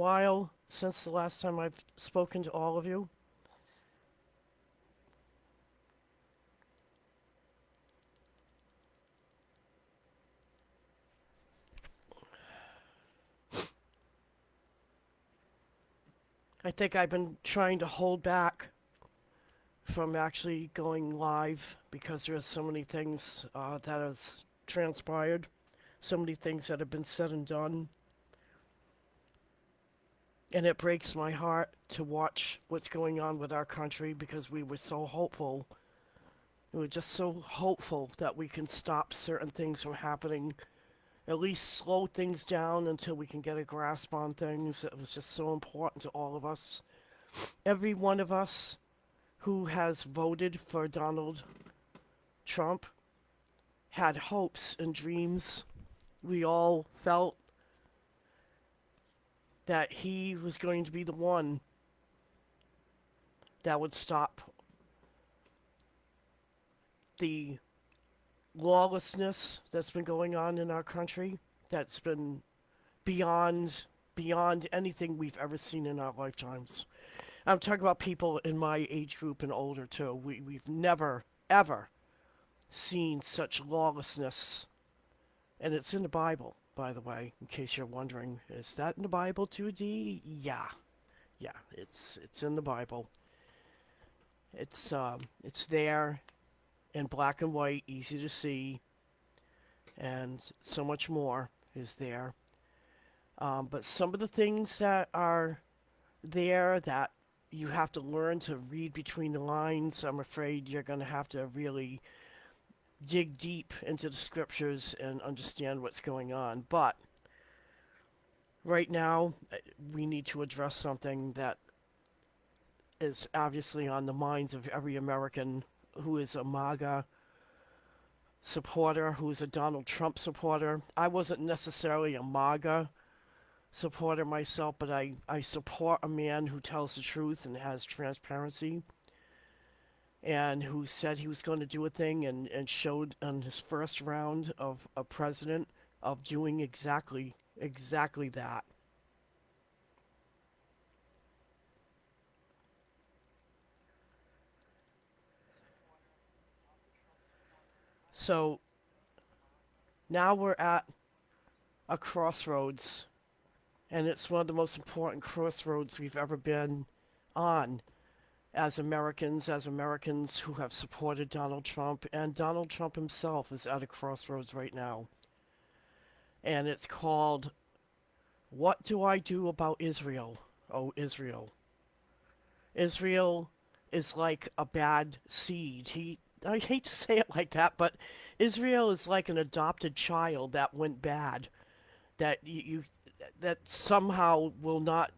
while since the last time I've spoken to all of you. I think I've been trying to hold back from actually going live because there's so many things that has transpired, so many things that have been said and done, and it breaks my heart to watch what's going on with our country because we were so hopeful. We were just so hopeful that we can stop certain things from happening, at least slow things down until we can get a grasp on things. It was just so important to all of us. Every one of us who has voted for Donald Trump had hopes and dreams. We all felt that he was going to be the one that would stop the lawlessness that's been going on in our country, that's been beyond anything we've ever seen in our lifetimes. I'm talking about people in my age group and older too. We've never, ever seen such lawlessness. And it's in the Bible, by the way, in case you're wondering. Is that in the Bible 2D? Yeah. Yeah, it's in the Bible. It's there in black and white, easy to see, and so much more is there. But some of the things that are there that you have to learn to read between the lines, I'm afraid you're going to have to really dig deep into the scriptures and understand what's going on. But right now, we need to address something that is obviously on the minds of every American who is a MAGA supporter, who is a Donald Trump supporter. I wasn't necessarily a MAGA supporter myself, but I support a man who tells the truth and has transparency and who said he was going to do a thing and showed on his first round of a president of doing exactly that. So now we're at a crossroads, and it's one of the most important crossroads we've ever been on as Americans who have supported Donald Trump, and Donald Trump himself is at a crossroads right now. And it's called, What Do I Do About Israel? Oh, Israel. Israel is like a bad seed. I hate to say it like that, but Israel is like an adopted child that went bad, that that somehow will not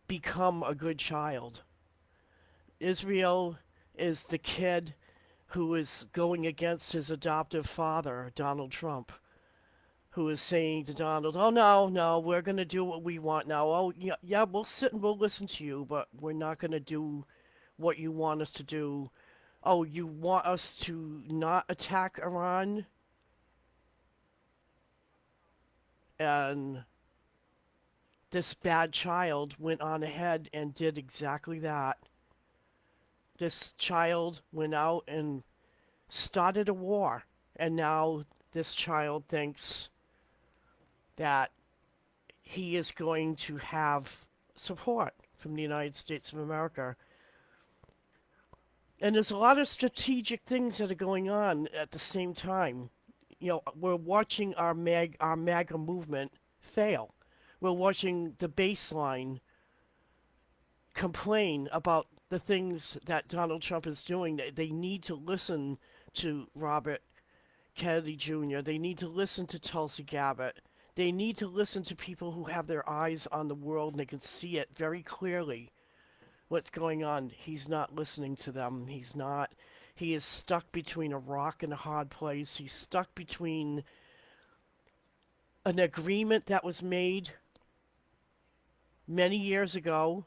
become a good child. Israel is the kid who is going against his adoptive father, Donald Trump, who is saying to Donald, "Oh no, we're gonna do what we want now. Oh yeah, we'll sit and we'll listen to you, but we're not gonna do what you want us to do. Oh, you want us to not attack Iran?" And this bad child went on ahead and did exactly that. This child went out and started a war, and now this child thinks that he is going to have support from the United States of America. And there's a lot of strategic things that are going on at the same time. You know, we're watching our MAGA movement fail. We're watching the baseline complain about the things that Donald Trump is doing. They need to listen to Robert Kennedy Jr. They need to listen to Tulsi Gabbard. They need to listen to people who have their eyes on the world and they can see it very clearly what's going on. He's not listening to them. He's not. He is stuck between a rock and a hard place. He's stuck between an agreement that was made many years ago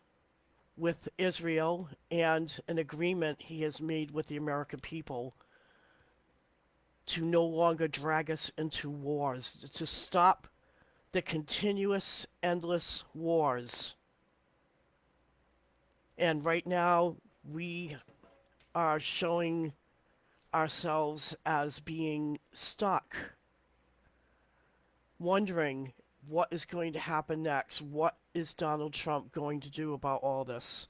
with Israel and an agreement he has made with the American people to no longer drag us into wars, to stop the continuous, endless wars. And right now, we are showing ourselves as being stuck, wondering what is going to happen next. What is Donald Trump going to do about all this?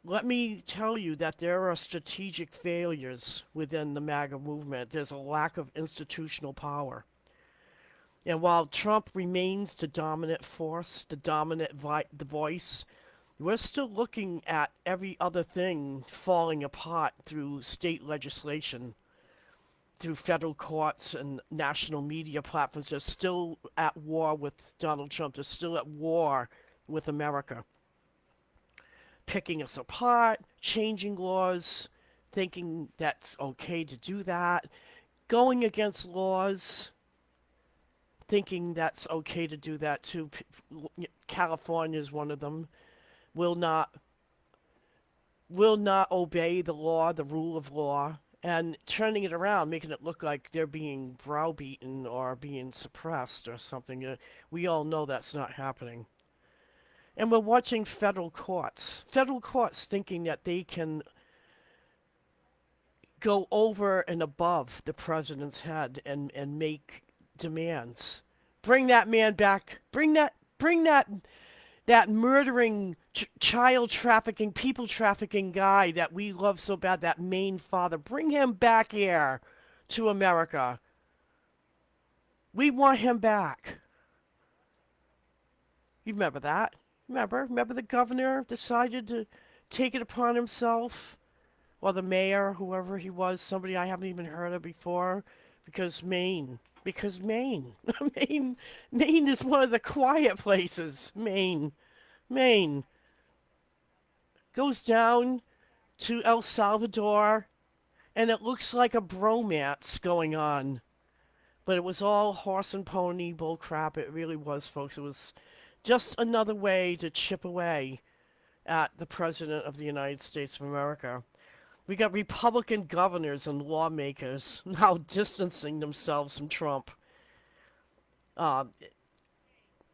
Let me tell you that there are strategic failures within the MAGA movement. There's a lack of institutional power. And while Trump remains the dominant force, the dominant the voice, we're still looking at every other thing falling apart through state legislation, through federal courts and national media platforms. They're still at war with Donald Trump. They're still at war with America, picking us apart, changing laws, thinking that's okay to do that, going against laws, thinking that's okay to do that too. California is one of them. Will not obey the law, the rule of law, and turning it around, making it look like they're being browbeaten or being suppressed or something. We all know that's not happening. And we're watching federal courts thinking that they can go over and above the president's head and make demands. Bring that man back. That murdering, child trafficking, people trafficking guy that we love so bad, that Maine father. Bring him back here to America. We want him back. You remember that? Remember the governor decided to take it upon himself, or the mayor, whoever he was, somebody I haven't even heard of before, because Maine. Because Maine. Maine is one of the quiet places. Maine goes down to El Salvador, and it looks like a bromance going on. But it was all horse and pony bull crap. It really was, folks. It was just another way to chip away at the President of the United States of America. We got Republican governors and lawmakers now distancing themselves from Trump. Um,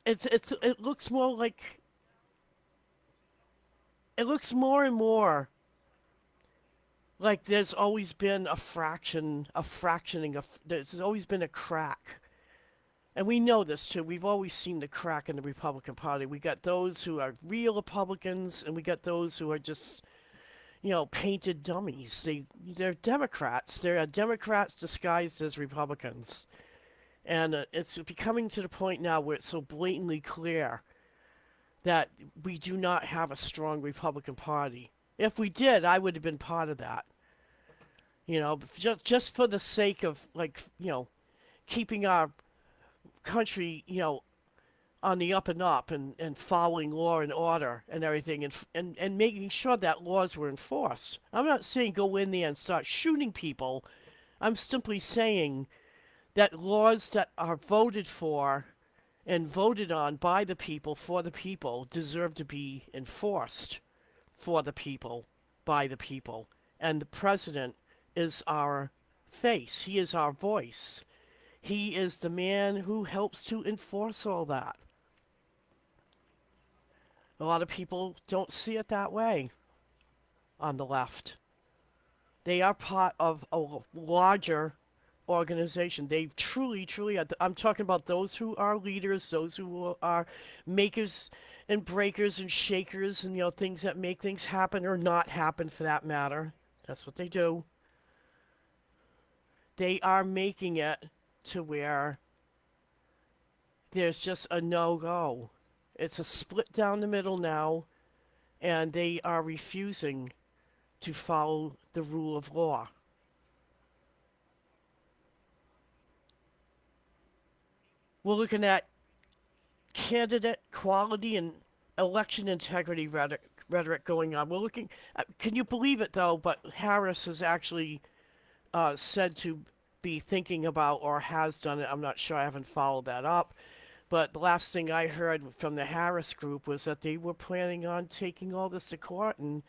it looks more like it looks more and more like there's always been a fractioning of there's always been a crack. And we know this too. We've always seen the crack in the Republican Party. We got those who are real Republicans, and we got those who are just, painted dummies. They're Democrats. They're Democrats disguised as Republicans. And it's becoming to the point now where it's so blatantly clear that we do not have a strong Republican Party. If we did, I would have been part of that. Just for the sake of, keeping our country, on the up and up, and following law and order and everything, and making sure that laws were enforced. I'm not saying go in there and start shooting people. I'm simply saying that laws that are voted for and voted on by the people for the people deserve to be enforced for the people by the people. And the president is our face. He is our voice. He is the man who helps to enforce all that. A lot of people don't see it that way on the left. They are part of a larger organization. They've truly, I'm talking about those who are leaders, those who are makers and breakers and shakers, and things that make things happen or not happen for that matter. That's what they do. They are making it to where there's just a no-go. It's a split down the middle now, and they are refusing to follow the rule of law. We're looking at candidate quality and election integrity rhetoric going on. We're looking can you believe it, though, but Harris has actually said to be thinking about, or has done it, I'm not sure, I haven't followed that up, but the last thing I heard from the Harris group was that they were planning on taking all this to court and,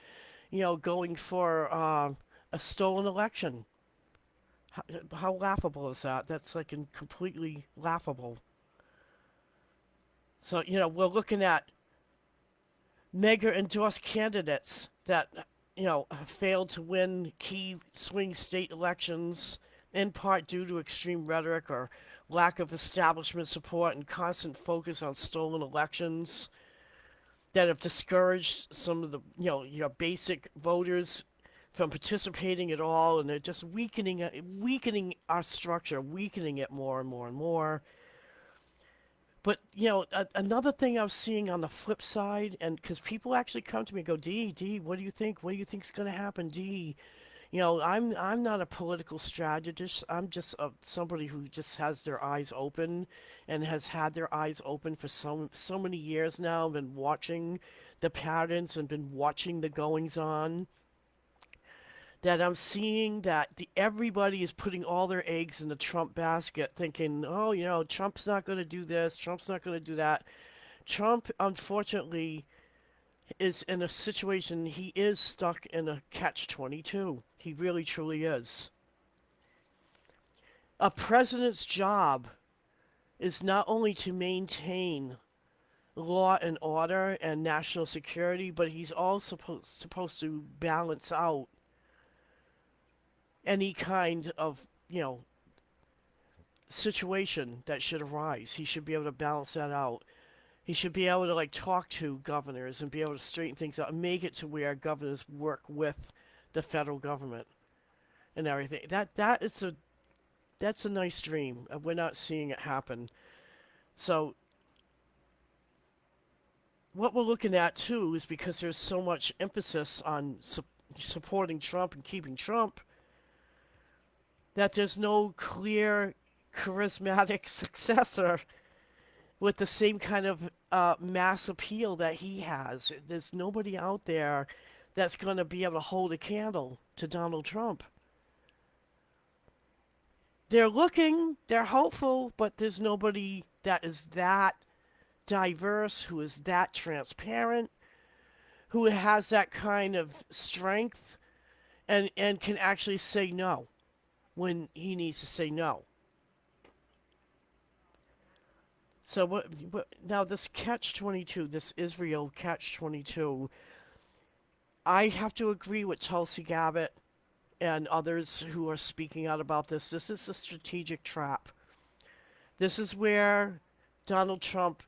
going for a stolen election. How laughable is that? That's completely laughable. So, we're looking at mega endorsed candidates that, have failed to win key swing state elections, in part due to extreme rhetoric or lack of establishment support and constant focus on stolen elections that have discouraged some of the, your basic voters from participating at all, and they're just weakening our structure, weakening it more and more and more. But another thing I'm seeing on the flip side, and because people actually come to me and go, D, what do you think? What do you think's going to happen, D? I'm not a political strategist. I'm just somebody who just has their eyes open, and has had their eyes open for so many years now. Been watching the patterns and been watching the goings on. That I'm seeing that everybody is putting all their eggs in the Trump basket, thinking, oh, Trump's not going to do this, Trump's not going to do that. Trump, unfortunately, is in a situation, he is stuck in a catch-22. He really, truly is. A president's job is not only to maintain law and order and national security, but he's also supposed to balance out any kind of, situation that should arise. He should be able to balance that out. He should be able to talk to governors and be able to straighten things out and make it to where governors work with the federal government and everything. That's a nice dream. We're not seeing it happen. So what we're looking at too is because there's so much emphasis on supporting Trump and keeping Trump, that there's no clear charismatic successor with the same kind of mass appeal that he has. There's nobody out there that's going to be able to hold a candle to Donald Trump. They're looking, they're hopeful, but there's nobody that is that diverse, who is that transparent, who has that kind of strength and can actually say no when he needs to say no. So what now this catch-22, this Israel catch-22, I have to agree with Tulsi Gabbard and others who are speaking out about this. This is a strategic trap. This is where Donald Trump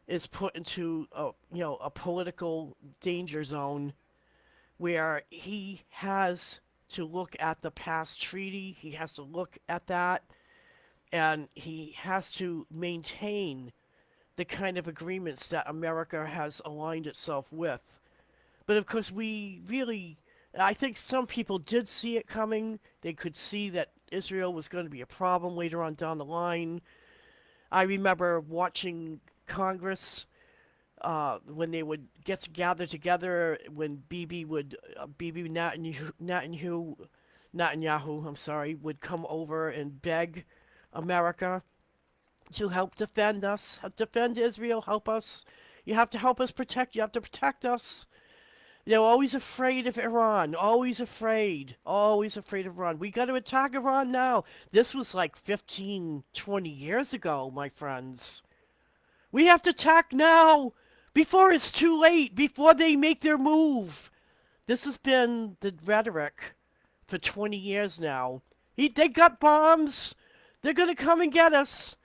is put into a political danger zone where he has to look at the past treaty. He has to look at that, and he has to maintain the kind of agreements that America has aligned itself with. But of course, I think some people did see it coming. They could see that Israel was going to be a problem later on down the line. I remember watching Congress when they would gather together, when Bibi Netanyahu, I'm sorry, would come over and beg America to help defend us, defend Israel, help us. You have to help us you have to protect us. They're always afraid of Iran, always afraid of Iran. We got to attack Iran now. This was like 15, 20 years ago, my friends. We have to attack now, before it's too late, before they make their move. This has been the rhetoric for 20 years now. They got bombs. They're going to come and get us.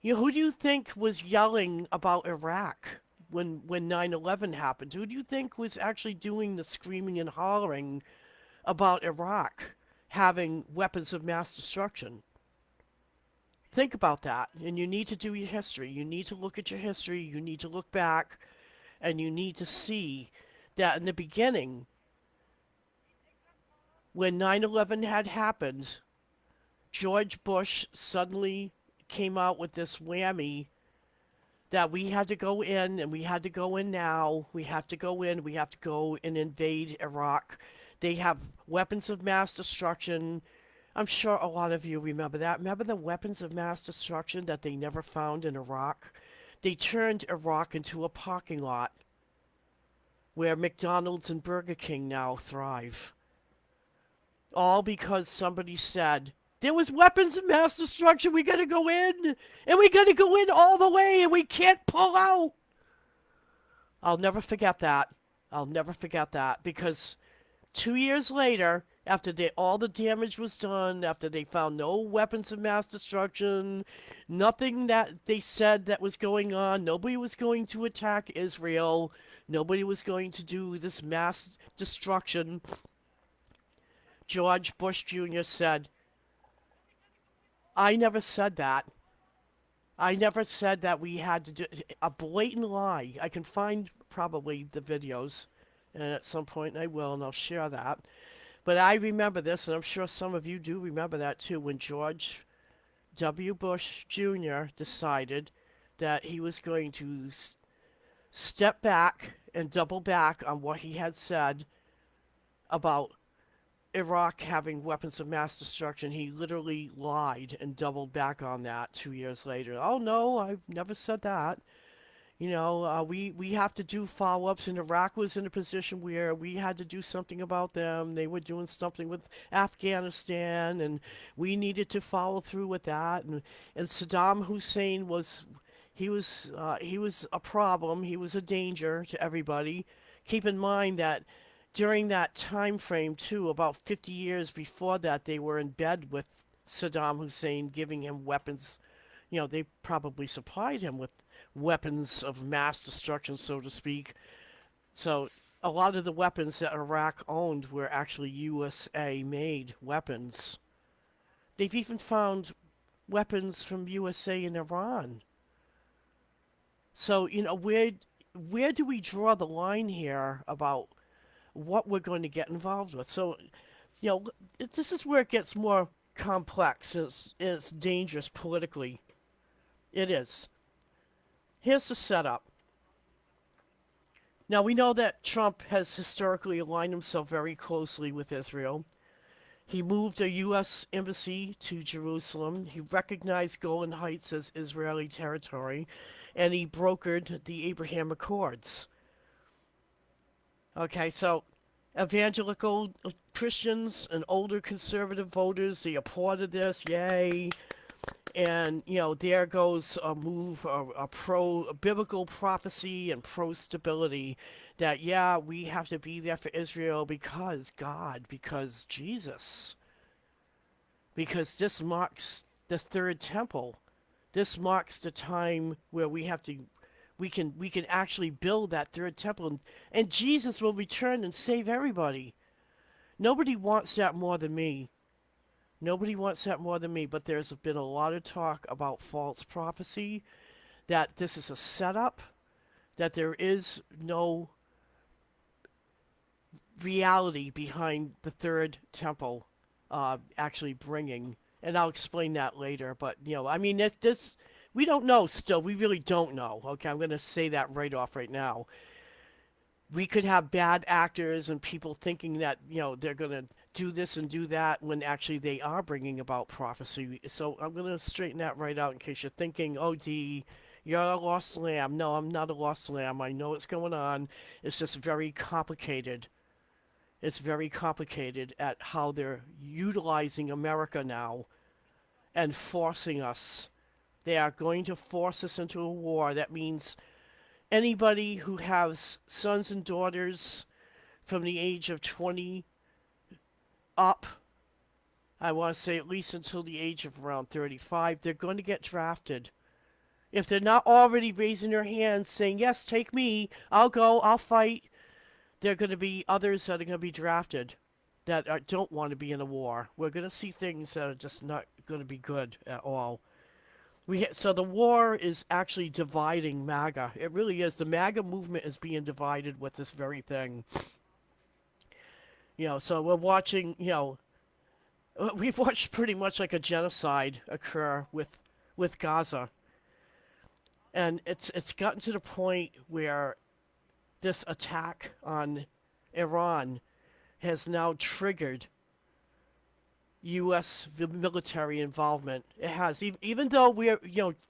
Who do you think was yelling about Iraq when 9/11 happened? Who do you think was actually doing the screaming and hollering about Iraq having weapons of mass destruction? Think about that, and you need to do your history. You need to look at your history. You need to look back, and you need to see that in the beginning, when 9/11 had happened, George Bush suddenly came out with this whammy that we had to go in, and we had to go in now. We have to go in. We have to go and invade Iraq. They have weapons of mass destruction. I'm sure a lot of you remember that. Remember the weapons of mass destruction that they never found in Iraq? They turned Iraq into a parking lot where McDonald's and Burger King now thrive. All because somebody said There was weapons of mass destruction. We got to go in, and we got to go in all the way, and we can't pull out. I'll never forget that. I'll never forget that because 2 years later, after all the damage was done, after they found no weapons of mass destruction, nothing that they said that was going on, nobody was going to attack Israel, nobody was going to do this mass destruction, George Bush Jr. said, I never said that. I never said that we had to do a blatant lie. I can find probably the videos, and at some point I will, and I'll share that. But I remember this, and I'm sure some of you do remember that too, when George W. Bush Jr. decided that he was going to step back and double back on what he had said about Iraq having weapons of mass destruction. He literally lied and doubled back on that 2 years later. Oh no, I've never said that. We have to do follow-ups, and Iraq was in a position where we had to do something about them. They were doing something with Afghanistan, and we needed to follow through with that. And Saddam Hussein he was a problem. He was a danger to everybody. Keep in mind that during that time frame too, about 50 years before that, they were in bed with Saddam Hussein, giving him weapons. They probably supplied him with weapons of mass destruction, so to speak. So a lot of the weapons that Iraq owned were actually USA-made weapons. They've even found weapons from USA in Iran. So, where do we draw the line here about what we're going to get involved with? So, this is where it gets more complex and it's dangerous politically. It is. Here's the setup. Now, we know that Trump has historically aligned himself very closely with Israel. He moved a U.S. embassy to Jerusalem. He recognized Golan Heights as Israeli territory, and he brokered the Abraham Accords. Okay, so evangelical Christians and older conservative voters, they applauded this, yay. And, there goes a move, a pro-biblical prophecy and pro-stability that, yeah, we have to be there for Israel because God, because Jesus. Because this marks the third temple. This marks the time where we can actually build that third temple. And Jesus will return and save everybody. Nobody wants that more than me. Nobody wants that more than me, but there's been a lot of talk about false prophecy, that this is a setup, that there is no reality behind the third temple actually bringing, and I'll explain that later, but, this we don't know still. We really don't know, okay? I'm going to say that right off right now. We could have bad actors and people thinking that, they're going to do this and do that when actually they are bringing about prophecy. So I'm going to straighten that right out in case you're thinking, oh, Dee, you're a lost lamb. No, I'm not a lost lamb. I know what's going on. It's just very complicated. It's very complicated at how they're utilizing America now and forcing us. They are going to force us into a war. That means anybody who has sons and daughters from the age of 20 up, I want to say at least until the age of around 35, they're going to get drafted. If they're not already raising their hands saying, yes, take me, I'll go, I'll fight, there are going to be others that are going to be drafted that don't want to be in a war. We're going to see things that are just not going to be good at all. So the war is actually dividing MAGA. It really is. The MAGA movement is being divided with this very thing. So we're watching, we've watched pretty much like a genocide occur with Gaza. And it's gotten to the point where this attack on Iran has now triggered U.S. military involvement. It has. Even though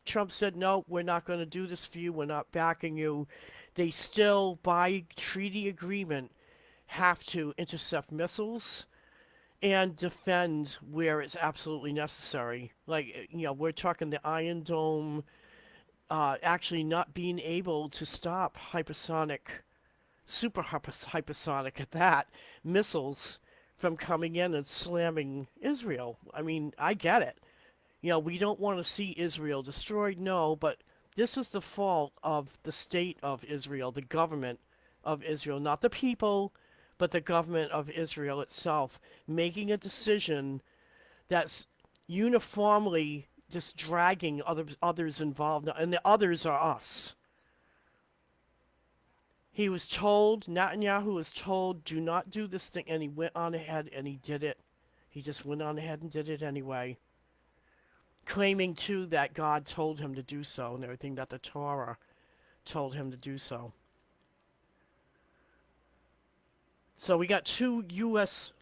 Trump said, no, we're not going to do this for you, we're not backing you, they still, by treaty agreement, have to intercept missiles and defend where it's absolutely necessary. Like, we're talking the Iron Dome, actually not being able to stop hypersonic, hypersonic at that, missiles from coming in and slamming Israel. I mean, I get it. We don't want to see Israel destroyed, no, but this is the fault of the state of Israel, the government of Israel, not the people, but the government of Israel itself, making a decision that's uniformly just dragging others involved, and the others are us. Netanyahu was told, do not do this thing, and he went on ahead and he did it. He just went on ahead and did it anyway, claiming too that God told him to do so and everything, that the Torah told him to do so. So we got two U.S.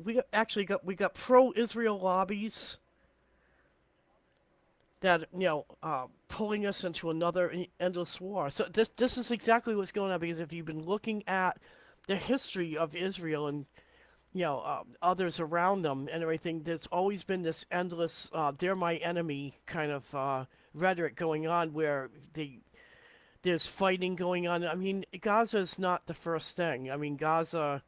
We got pro-Israel lobbies that pulling us into another endless war. So this is exactly what's going on, because if you've been looking at the history of Israel and others around them and everything, there's always been this endless they're my enemy kind of rhetoric going on, where there's fighting going on. I mean, Gaza is not the first thing. I mean, Gaza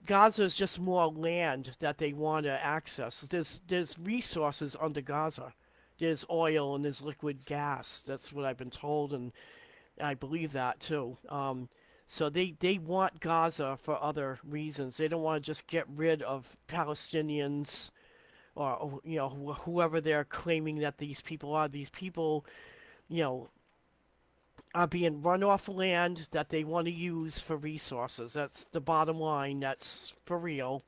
is just more land that they want to access. There's resources under Gaza. There's oil and there's liquid gas. That's what I've been told, and I believe that too. So they want Gaza for other reasons. They don't want to just get rid of Palestinians, or whoever they're claiming that these people are. These people, you know, are being run off land that they want to use for resources. That's the bottom line. That's for real.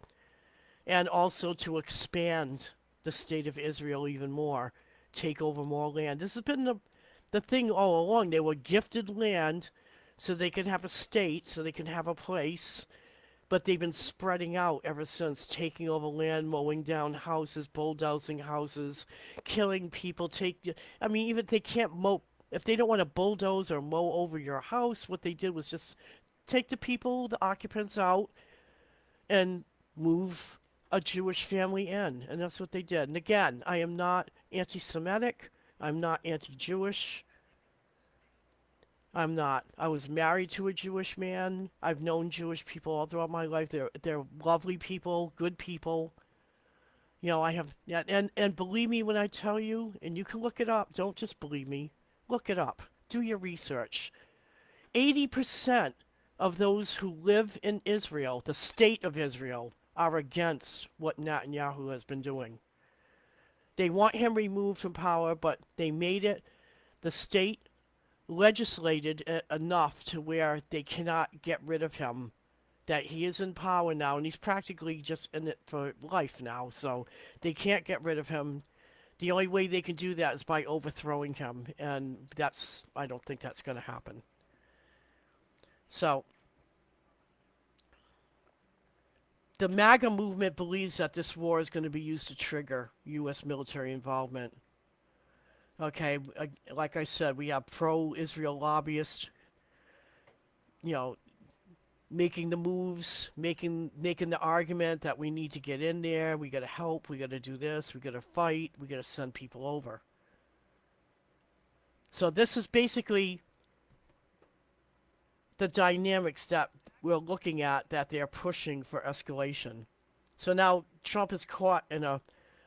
And also to expand the state of Israel even more, take over more land. This has been the thing all along. They were gifted land so they can have a state, so they can have a place, but they've been spreading out ever since, taking over land, mowing down houses, bulldozing houses, killing people. I mean, even they can't mow. If they don't want to bulldoze or mow over your house, what they did was just take the people, the occupants out, and move a Jewish family in. And that's what they did. And again, I am not anti-Semitic. I'm not anti-Jewish. I'm not. I was married to a Jewish man. I've known Jewish people all throughout my life. They're lovely people, good people. I have, yeah, and believe me when I tell you, and you can look it up. Don't just believe me. Look it up. Do your research. 80% of those who live in Israel, the state of Israel, are against what Netanyahu has been doing. They want him removed from power, but they made it, the state legislated it enough to where they cannot get rid of him, that he is in power now, and he's practically just in it for life now, so they can't get rid of him. The only way they can do that is by overthrowing him, and I don't think that's going to happen. So, the MAGA movement believes that this war is going to be used to trigger U.S. military involvement. Okay, like I said, we have pro-Israel lobbyists, making the moves, making the argument that we need to get in there, we got to help, we got to do this, we got to fight, we got to send people over. So this is basically the dynamics that we're looking at, that they're pushing for escalation. So now Trump is caught in a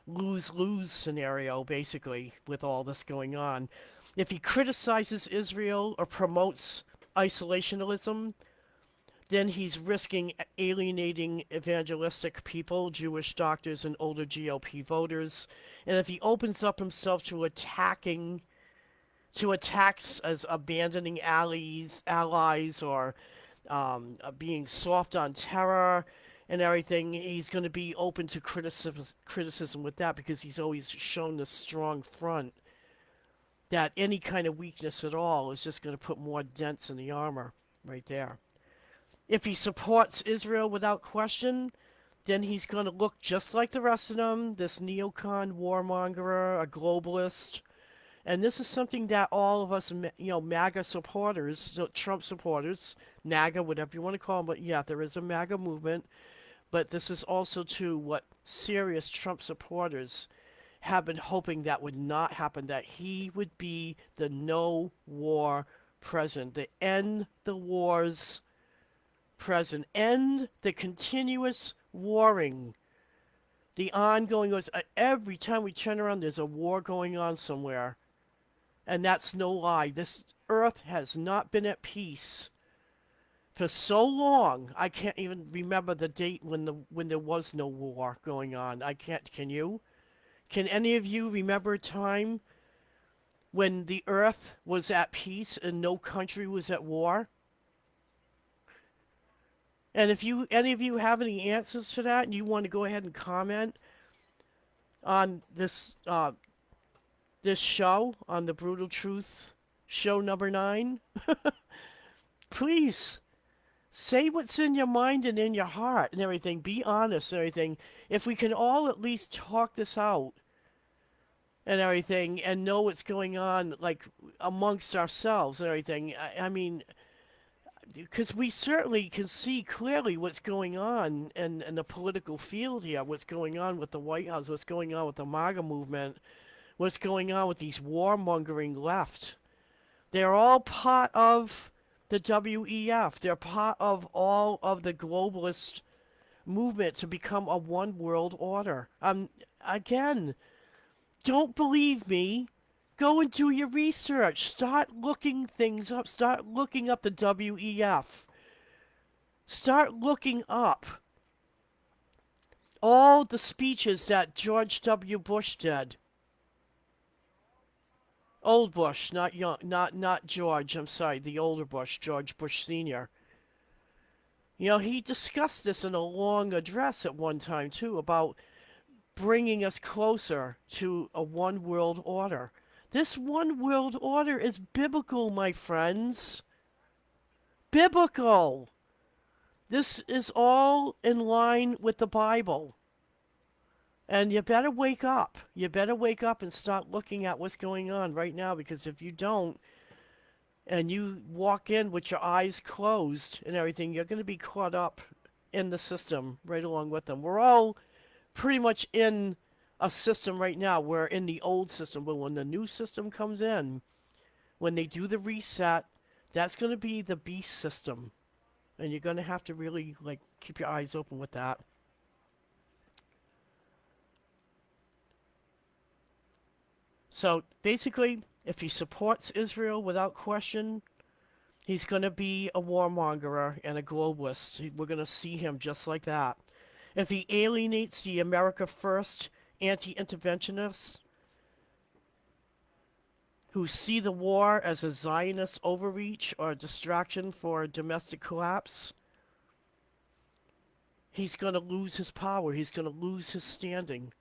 lose-lose scenario, basically, with all this going on. If he criticizes Israel or promotes isolationism, then he's risking alienating evangelistic people, Jewish doctors, and older GOP voters. And if he opens up himself to attacks as abandoning allies or being soft on terror and everything, he's going to be open to criticism with that, because he's always shown this strong front that any kind of weakness at all is just going to put more dents in the armor right there. If he supports Israel without question, then he's going to look just like the rest of them, this neocon warmonger, a globalist. And this is something that all of us, MAGA supporters, Trump supporters, MAGA, whatever you want to call them, but yeah, there is a MAGA movement. But this is also, too, what serious Trump supporters have been hoping that would not happen, that he would be the no war president, the end the wars president, end the continuous warring, the ongoing wars. Every time we turn around, there's a war going on somewhere. And that's no lie. This earth has not been at peace for so long. I can't even remember the date when there was no war going on. I can't. Can you? Can any of you remember a time when the earth was at peace and no country was at war? And if any of you have any answers to that and you want to go ahead and comment on this show, on the Brutal Truth show number 9, please say what's in your mind and in your heart and everything. Be honest and everything. If we can all at least talk this out and everything and know what's going on, like, amongst ourselves and everything. I mean, because we certainly can see clearly what's going on in the political field here, what's going on with the White House, what's going on with the MAGA movement, what's going on with these warmongering left. They're all part of the WEF. They're part of all of the globalist movement to become a one world order. Again, don't believe me? Go and do your research. Start looking things up. Start looking up the WEF. Start looking up all the speeches that George W. Bush did. Old Bush, not young, not George. I'm sorry, the older Bush, George Bush Sr. You know, he discussed this in a long address at one time too, about bringing us closer to a one world order. This one world order is biblical, my friends. Biblical. This is all in line with the Bible. And you better wake up. You better wake up and start looking at what's going on right now, because if you don't, and you walk in with your eyes closed and everything, you're going to be caught up in the system right along with them. We're all pretty much in a system right now. We're in the old system, but when the new system comes in, when they do the reset, that's going to be the beast system. And you're going to have to really, like, keep your eyes open with that. So basically, if he supports Israel without question, he's going to be a warmonger and a globalist. We're going to see him just like that. If he alienates the America First anti-interventionists who see the war as a Zionist overreach or a distraction for domestic collapse, he's going to lose his power. He's going to lose his standing.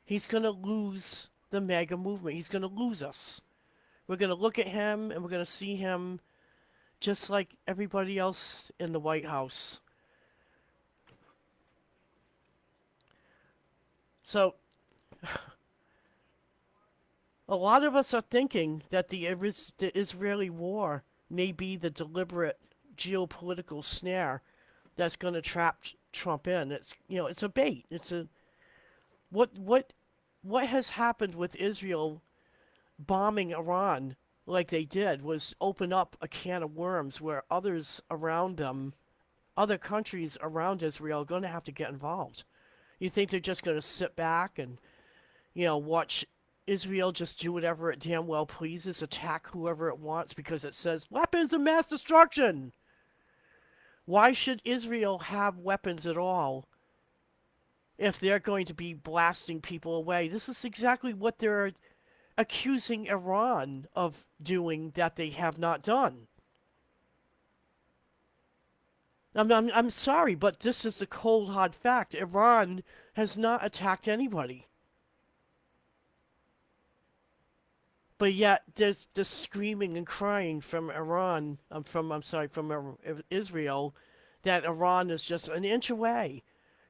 He's going to lose the MAGA movement. He's going to lose us. We're going to look at him and we're going to see him just like everybody else in the White House. So, a lot of us are thinking that the Israeli war may be the deliberate geopolitical snare that's going to trap Trump in. It's, you know, it's a bait. It's a what has happened with Israel bombing Iran like they did was open up a can of worms where others around them, other countries around Israel, are going to have to get involved. You think they're just going to sit back and, you know, watch Israel just do whatever it damn well pleases, attack whoever it wants because it says weapons of mass destruction? Why should Israel have weapons at all if they're going to be blasting people away? This is exactly what they're accusing Iran of doing that they have not done. I'm sorry, but this is the cold hard fact. Iran has not attacked anybody. But yet there's this screaming and crying from Iran, from Israel, that Iran is just an inch away,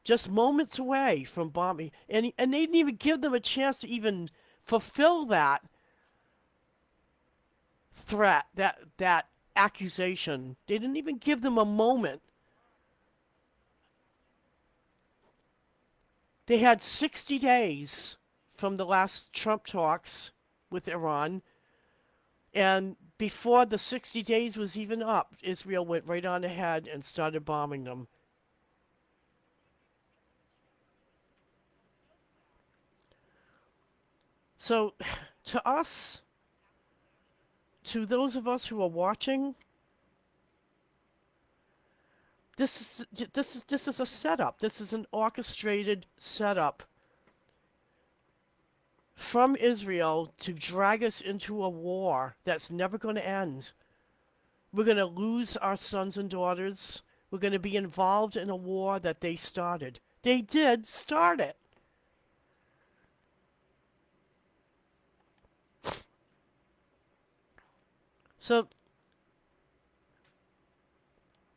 just moments away from bombing. And they didn't even give them a chance to even fulfill that threat, that accusation. They didn't even give them a moment. They had 60 days from the last Trump talks with Iran, and before the 60 days was even up, Israel went right on ahead and started bombing them. So, to us, to those of us who are watching, this is a setup. This is an orchestrated setup from Israel to drag us into a war that's never going to end. We're going to lose our sons and daughters. We're going to be involved in a war that they started. They did start it. So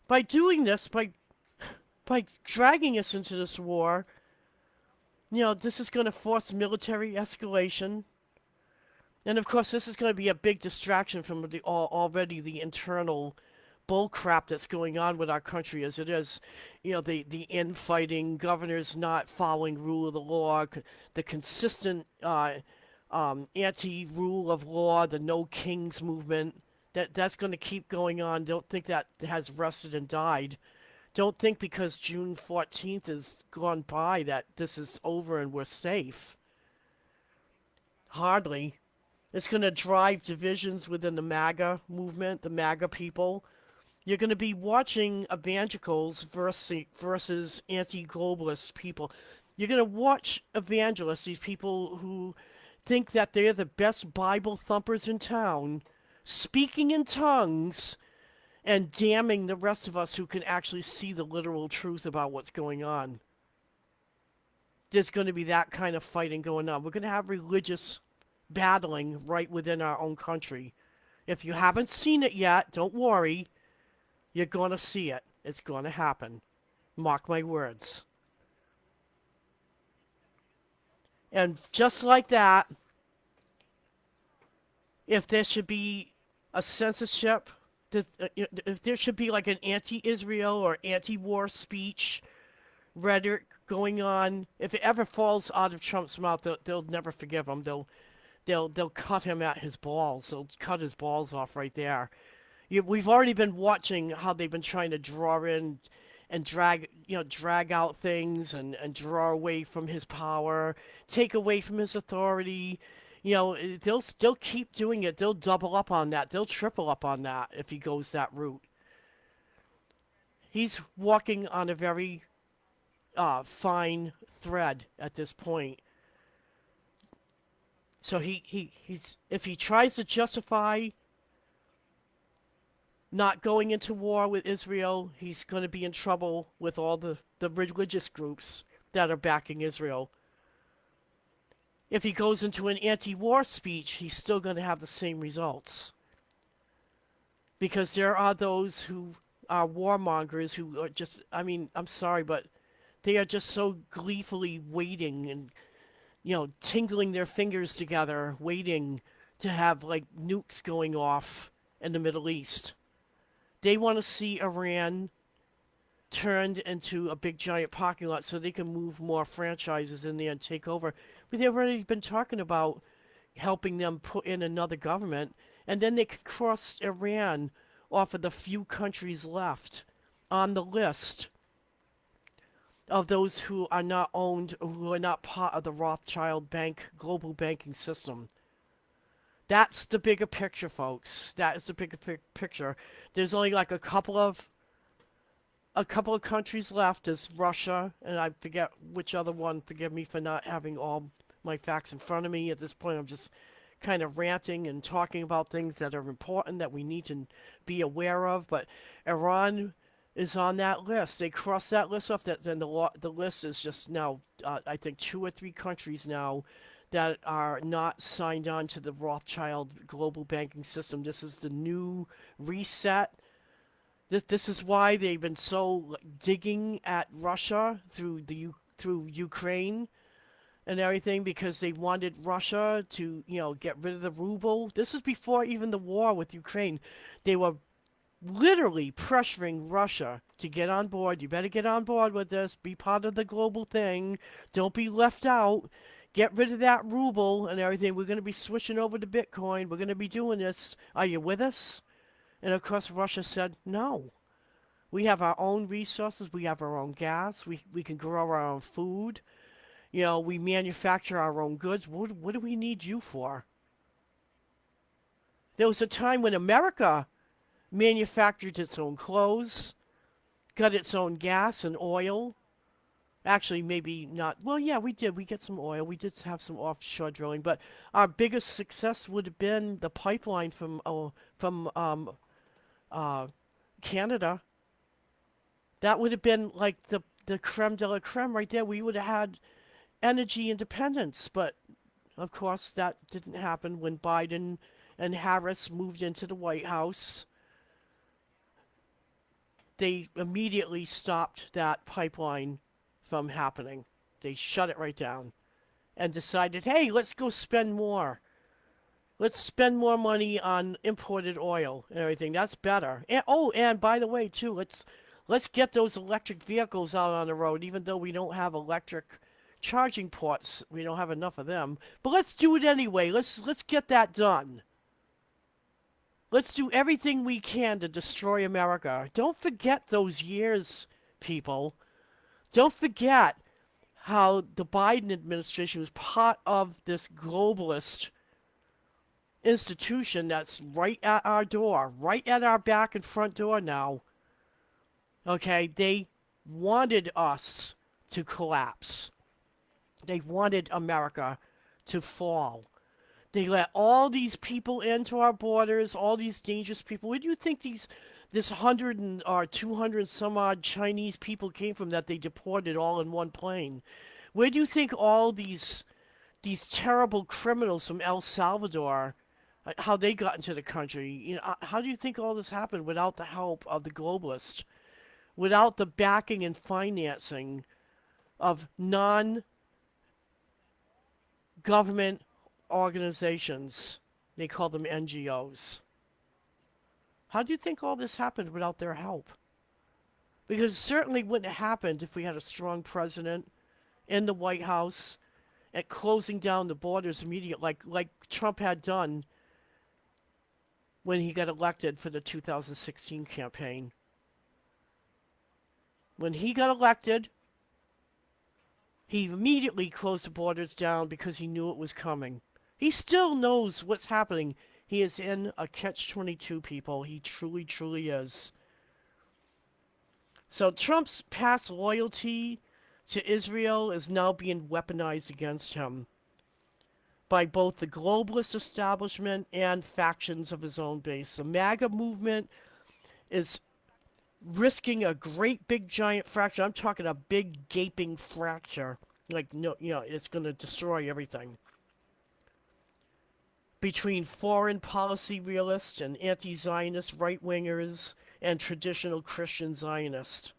by doing this, by dragging us into this war, this is going to force military escalation. And of course, this is going to be a big distraction from already the internal bull crap that's going on with our country as it is. The infighting, governors not following rule of the law, the consistent anti-rule of law, the no kings movement. That's going to keep going on. Don't think that has rested and died. Don't think because June 14th is gone by that this is over and we're safe. Hardly. It's going to drive divisions within the MAGA movement, the MAGA people. You're going to be watching evangelicals versus anti-globalist people. You're going to watch evangelists, these people who think that they're the best Bible thumpers in town, speaking in tongues and damning the rest of us who can actually see the literal truth about what's going on. There's going to be that kind of fighting going on. We're going to have religious battling right within our own country. If you haven't seen it yet, don't worry. You're going to see it. It's going to happen. Mark my words. And just like that, if there should be a censorship, if there should be like an anti-Israel or anti-war speech, rhetoric going on, if it ever falls out of Trump's mouth, they'll never forgive him. They'll cut him at his balls. They'll cut his balls off right there. We've already been watching how they've been trying to draw in and drag out things and draw away from his power, take away from his authority. They'll still keep doing it. They'll double up on that. They'll triple up on that if he goes that route. He's walking on a very fine thread at this point. So he's if he tries to justify not going into war with Israel, he's going to be in trouble with all the religious groups that are backing Israel. If he goes into an anti-war speech, he's still going to have the same results. Because there are those who are warmongers who are just, I'm sorry, but they are just so gleefully waiting and, tingling their fingers together, waiting to have, like, nukes going off in the Middle East. They want to see Iran turned into a big giant parking lot so they can move more franchises in there and take over. But they've already been talking about helping them put in another government, and then they can cross Iran off of the few countries left on the list of those who are not owned, who are not part of the Rothschild bank global banking system. That's the bigger picture, folks. That is the bigger picture. There's only like a couple of countries left. There's Russia, and I forget which other one. Forgive me for not having all my facts in front of me. At this point, I'm just kind of ranting and talking about things that are important that we need to be aware of. But Iran is on that list. They crossed that list off. Then the list is just now, I think, 2 or 3 countries now that are not signed on to the Rothschild global banking system. This is the new reset. This is why they've been so digging at Russia through Ukraine and everything, because they wanted Russia to, get rid of the ruble. This is before even the war with Ukraine. They were literally pressuring Russia to get on board. You better get on board with this. Be part of the global thing. Don't be left out. Get rid of that ruble and everything. We're going to be switching over to Bitcoin. We're going to be doing this. Are you with us? And of course, Russia said no. We have our own resources. We have our own gas. We can grow our own food. You know, we manufacture our own goods. What do we need you for? There was a time when America manufactured its own clothes, got its own gas and oil. Actually, maybe not. Well, yeah, we did. We get some oil. We did have some offshore drilling, but our biggest success would have been the pipeline from uh, Canada. That would have been like the creme de la creme right there. We would have had energy independence, but of course that didn't happen when Biden and Harris moved into the White House. They immediately stopped that pipeline from happening. They shut it right down and decided, hey, let's go spend more. Let's spend more money on imported oil and everything. That's better. And, oh, and by the way, too, let's get those electric vehicles out on the road, even though we don't have electric charging ports. We don't have enough of them. But let's do it anyway. Let's get that done. Let's do everything we can to destroy America. Don't forget those years, people. Don't forget how the Biden administration was part of this globalist institution that's right at our door, right at our back and front door now. Okay, they wanted us to collapse. They wanted America to fall. They let all these people into our borders, all these dangerous people. Where do you think this 100 or 200 some odd Chinese people came from that they deported all in one plane? Where do you think all these terrible criminals from El Salvador, how they got into the country? You know, how do you think all this happened without the help of the globalists, without the backing and financing of non-government organizations? They call them NGOs. How do you think all this happened without their help? Because it certainly wouldn't have happened if we had a strong president in the White House at closing down the borders immediately, like Trump had done when he got elected for the 2016 campaign. When he got elected, he immediately closed the borders down because he knew it was coming. He still knows what's happening. He is in a catch-22, people. He truly, truly is. So Trump's past loyalty to Israel is now being weaponized against him by both the globalist establishment and factions of his own base. The MAGA movement is risking a great big giant fracture. I'm talking a big gaping fracture. Like, no, you know, it's going to destroy everything. Between foreign policy realists and anti-Zionist right-wingers and traditional Christian Zionists.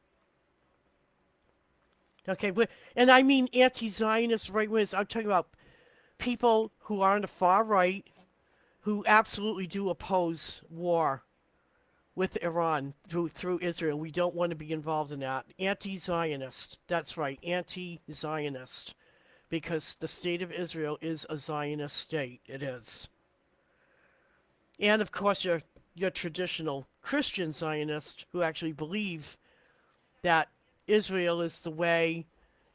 Okay, and I mean anti-Zionist right-wingers. I'm talking about people who are on the far right who absolutely do oppose war with Iran through Israel. We don't want to be involved in that. Anti-Zionist. That's right, anti-Zionist. Because the state of Israel is a Zionist state. It is. And of course your traditional Christian Zionists who actually believe that Israel is the way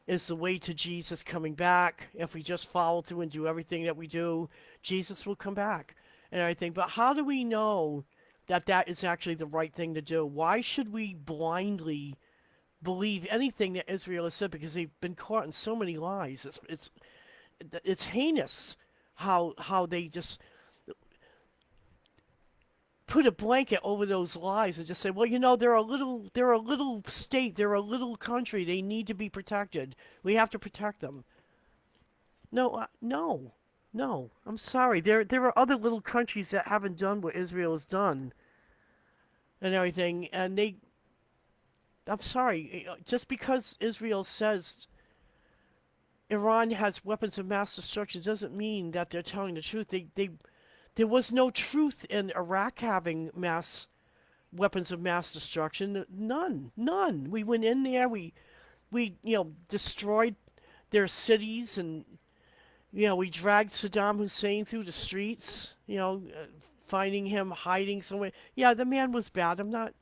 to Jesus coming back. If we just follow through and do everything that we do, Jesus will come back and everything. But how do we know that is actually the right thing to do? Why should we blindly believe anything that Israel has said? Because they've been caught in so many lies. It's heinous how they just put a blanket over those lies and just say, well, you know, they're a little state, they're a little country, they need to be protected. We have to protect them. No, no. I'm sorry. There are other little countries that haven't done what Israel has done and everything, and I'm sorry. Just because Israel says Iran has weapons of mass destruction doesn't mean that they're telling the truth. There was no truth in Iraq having weapons of mass destruction. None, none. We went in there. We destroyed their cities, and we dragged Saddam Hussein through the streets. Finding him hiding somewhere. Yeah, the man was bad. I'm not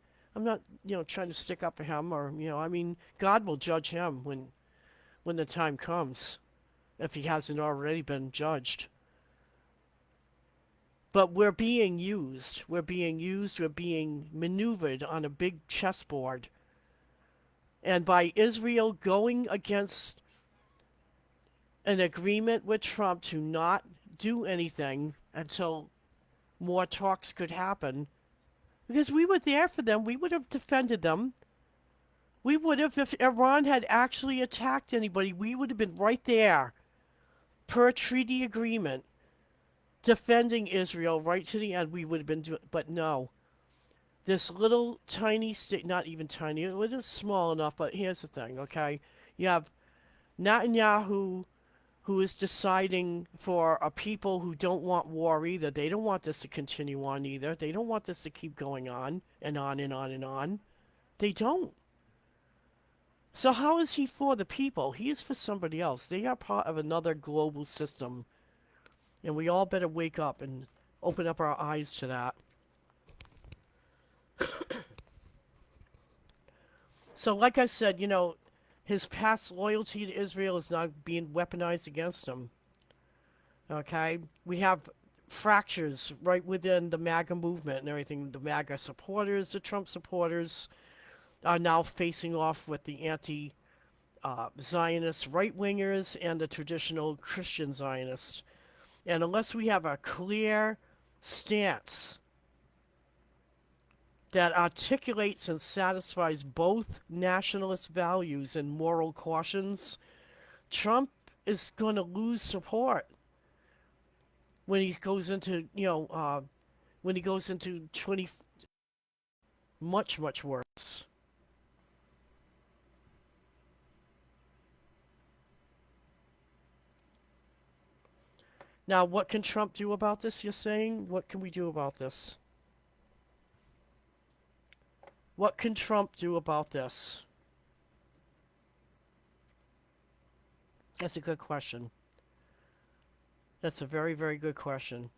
trying to stick up for him, or I mean, God will judge him when the time comes, if he hasn't already been judged. But we're being used. We're being used. We're being maneuvered on a big chessboard. And by Israel going against an agreement with Trump to not do anything until more talks could happen, because we were there for them, we would have defended them. We would have, if Iran had actually attacked anybody, we would have been right there, per treaty agreement, defending Israel right to the end. We would have been doing, but no. This little tiny state, not even tiny, it is small enough, but here's the thing, okay? You have Netanyahu, who is deciding for a people who don't want war either. They don't want this to continue on either. They don't want this to keep going on and on and on and on. They don't. So how is he for the people? He is for somebody else. They are part of another global system. And we all better wake up and open up our eyes to that. So like I said, his past loyalty to Israel is now being weaponized against him. Okay? We have fractures right within the MAGA movement and everything. The MAGA supporters, the Trump supporters, are now facing off with the anti-Zionist right-wingers and the traditional Christian Zionists. And unless we have a clear stance that articulates and satisfies both nationalist values and moral cautions, Trump is going to lose support when he goes into, when he goes into 20, much, much worse. Now, what can Trump do about this, you're saying? What can we do about this? What can Trump do about this? That's a good question. That's a very, very good question.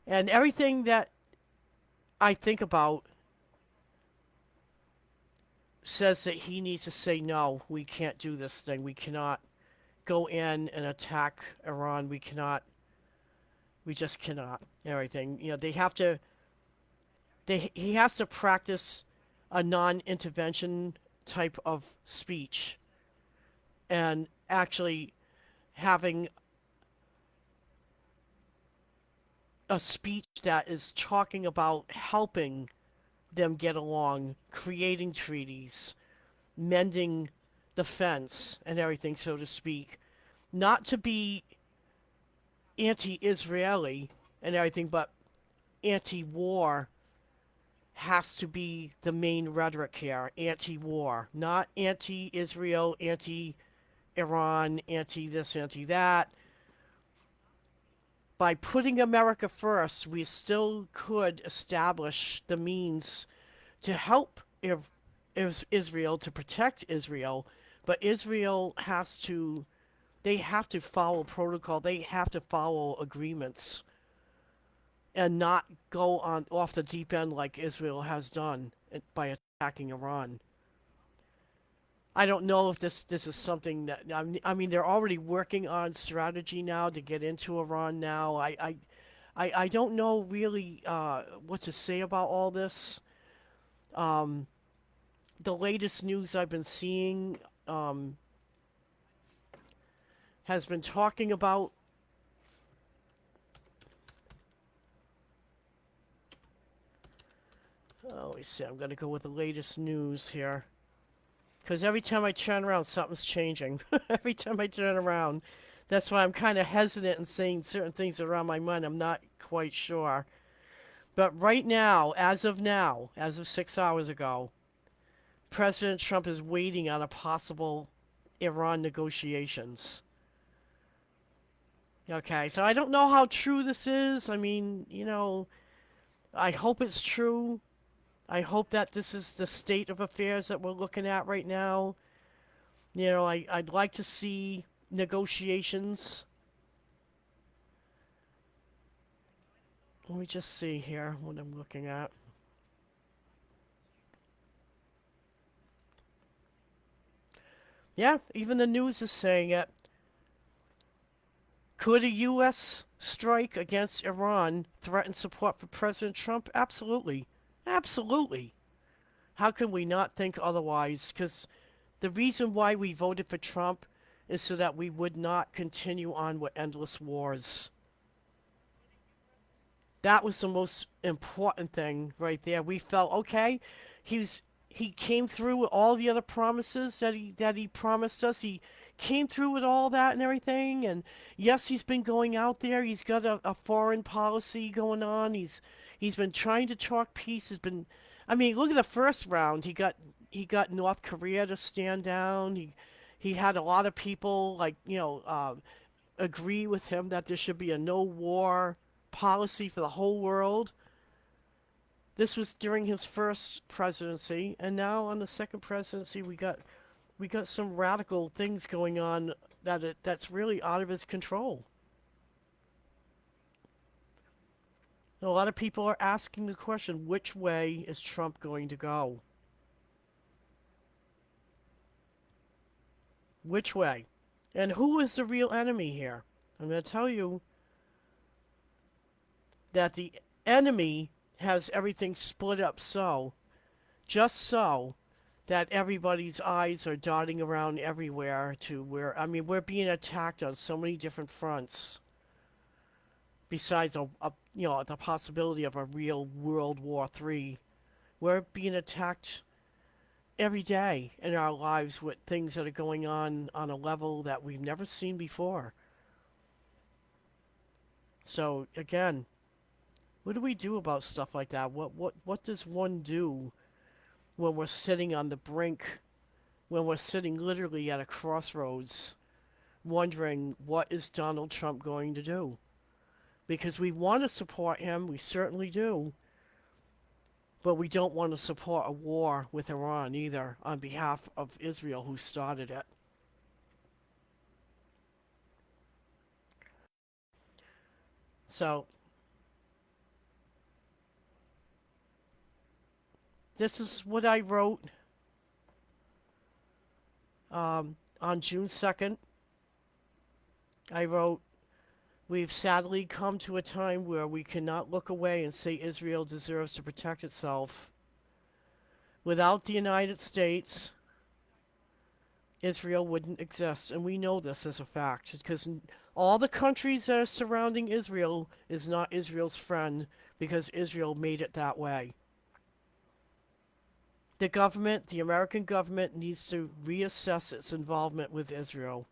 And everything that I think about says that he needs to say, no, we can't do this thing. We cannot go in and attack Iran. We just cannot. Everything. They have to, he has to practice a non-intervention type of speech and actually having a speech that is talking about helping them get along, creating treaties, mending the fence and everything, so to speak. Not to be anti-Israeli and everything, but anti-war has to be the main rhetoric here. Anti-war, not anti-Israel, anti-Iran, anti-this, anti-that. By putting America first, we still could establish the means to help Israel, to protect Israel, but Israel they have to follow protocol, they have to follow agreements, and not go on off the deep end like Israel has done by attacking Iran. I don't know if this is something that I mean they're already working on strategy now to get into Iran now. I don't know really what to say about all this. Um, the latest news I've been seeing has been talking about let me see. I'm gonna go with the latest news here. Because every time I turn around, something's changing. Every time I turn around. That's why I'm kind of hesitant in saying certain things around my mind. I'm not quite sure. But right now, as of 6 hours ago, President Trump is waiting on a possible Iran negotiations. Okay, so I don't know how true this is. I mean, I hope it's true. I hope that this is the state of affairs that we're looking at right now. I'd like to see negotiations. Let me just see here what I'm looking at. Yeah, even the news is saying it. Could a U.S. strike against Iran threaten support for President Trump? Absolutely. Absolutely. How can we not think otherwise? Because the reason why we voted for Trump is so that we would not continue on with endless wars. That was the most important thing right there. We felt okay. He came through with all the other promises that he promised us. He came through with all that and everything. And yes, he's been going out there. He's got a foreign policy going on. He's been trying to talk peace. He's been, I mean, look at the first round. He got North Korea to stand down. He had a lot of people like agree with him that there should be a no war policy for the whole world. This was during his first presidency, and now on the second presidency, we got some radical things going on that's really out of his control. A lot of people are asking the question, which way is Trump going to go? Which way? And who is the real enemy here? I'm going to tell you that the enemy has everything split up just so that everybody's eyes are dotting around everywhere to where, I mean, we're being attacked on so many different fronts besides the possibility of a real World War III. We're being attacked every day in our lives with things that are going on a level that we've never seen before. So again, what do we do about stuff like that? What does one do when we're sitting on the brink, when we're sitting literally at a crossroads, wondering what is Donald Trump going to do? Because we want to support him, we certainly do, but we don't want to support a war with Iran either on behalf of Israel, who started it. So this is what I wrote on June 2nd. I wrote, we've sadly come to a time where we cannot look away and say Israel deserves to protect itself. Without the United States, Israel wouldn't exist. And we know this as a fact because all the countries that are surrounding Israel is not Israel's friend because Israel made it that way. The American government, needs to reassess its involvement with Israel.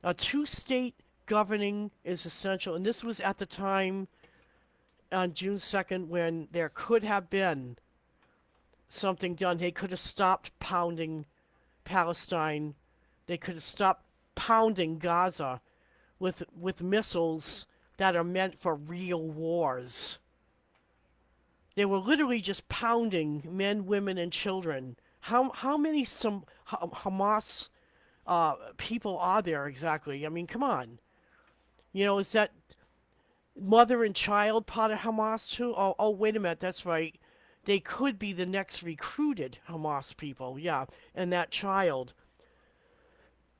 A two-state governing is essential, and this was at the time on June 2nd when there could have been something done. They could have stopped pounding Palestine. They could have stopped pounding Gaza with missiles that are meant for real wars. They were literally just pounding men, women, and children. How many some Hamas people are there exactly? I mean, come on. Is that mother and child part of Hamas too? Oh, wait a minute. That's right. They could be the next recruited Hamas people. Yeah, and that child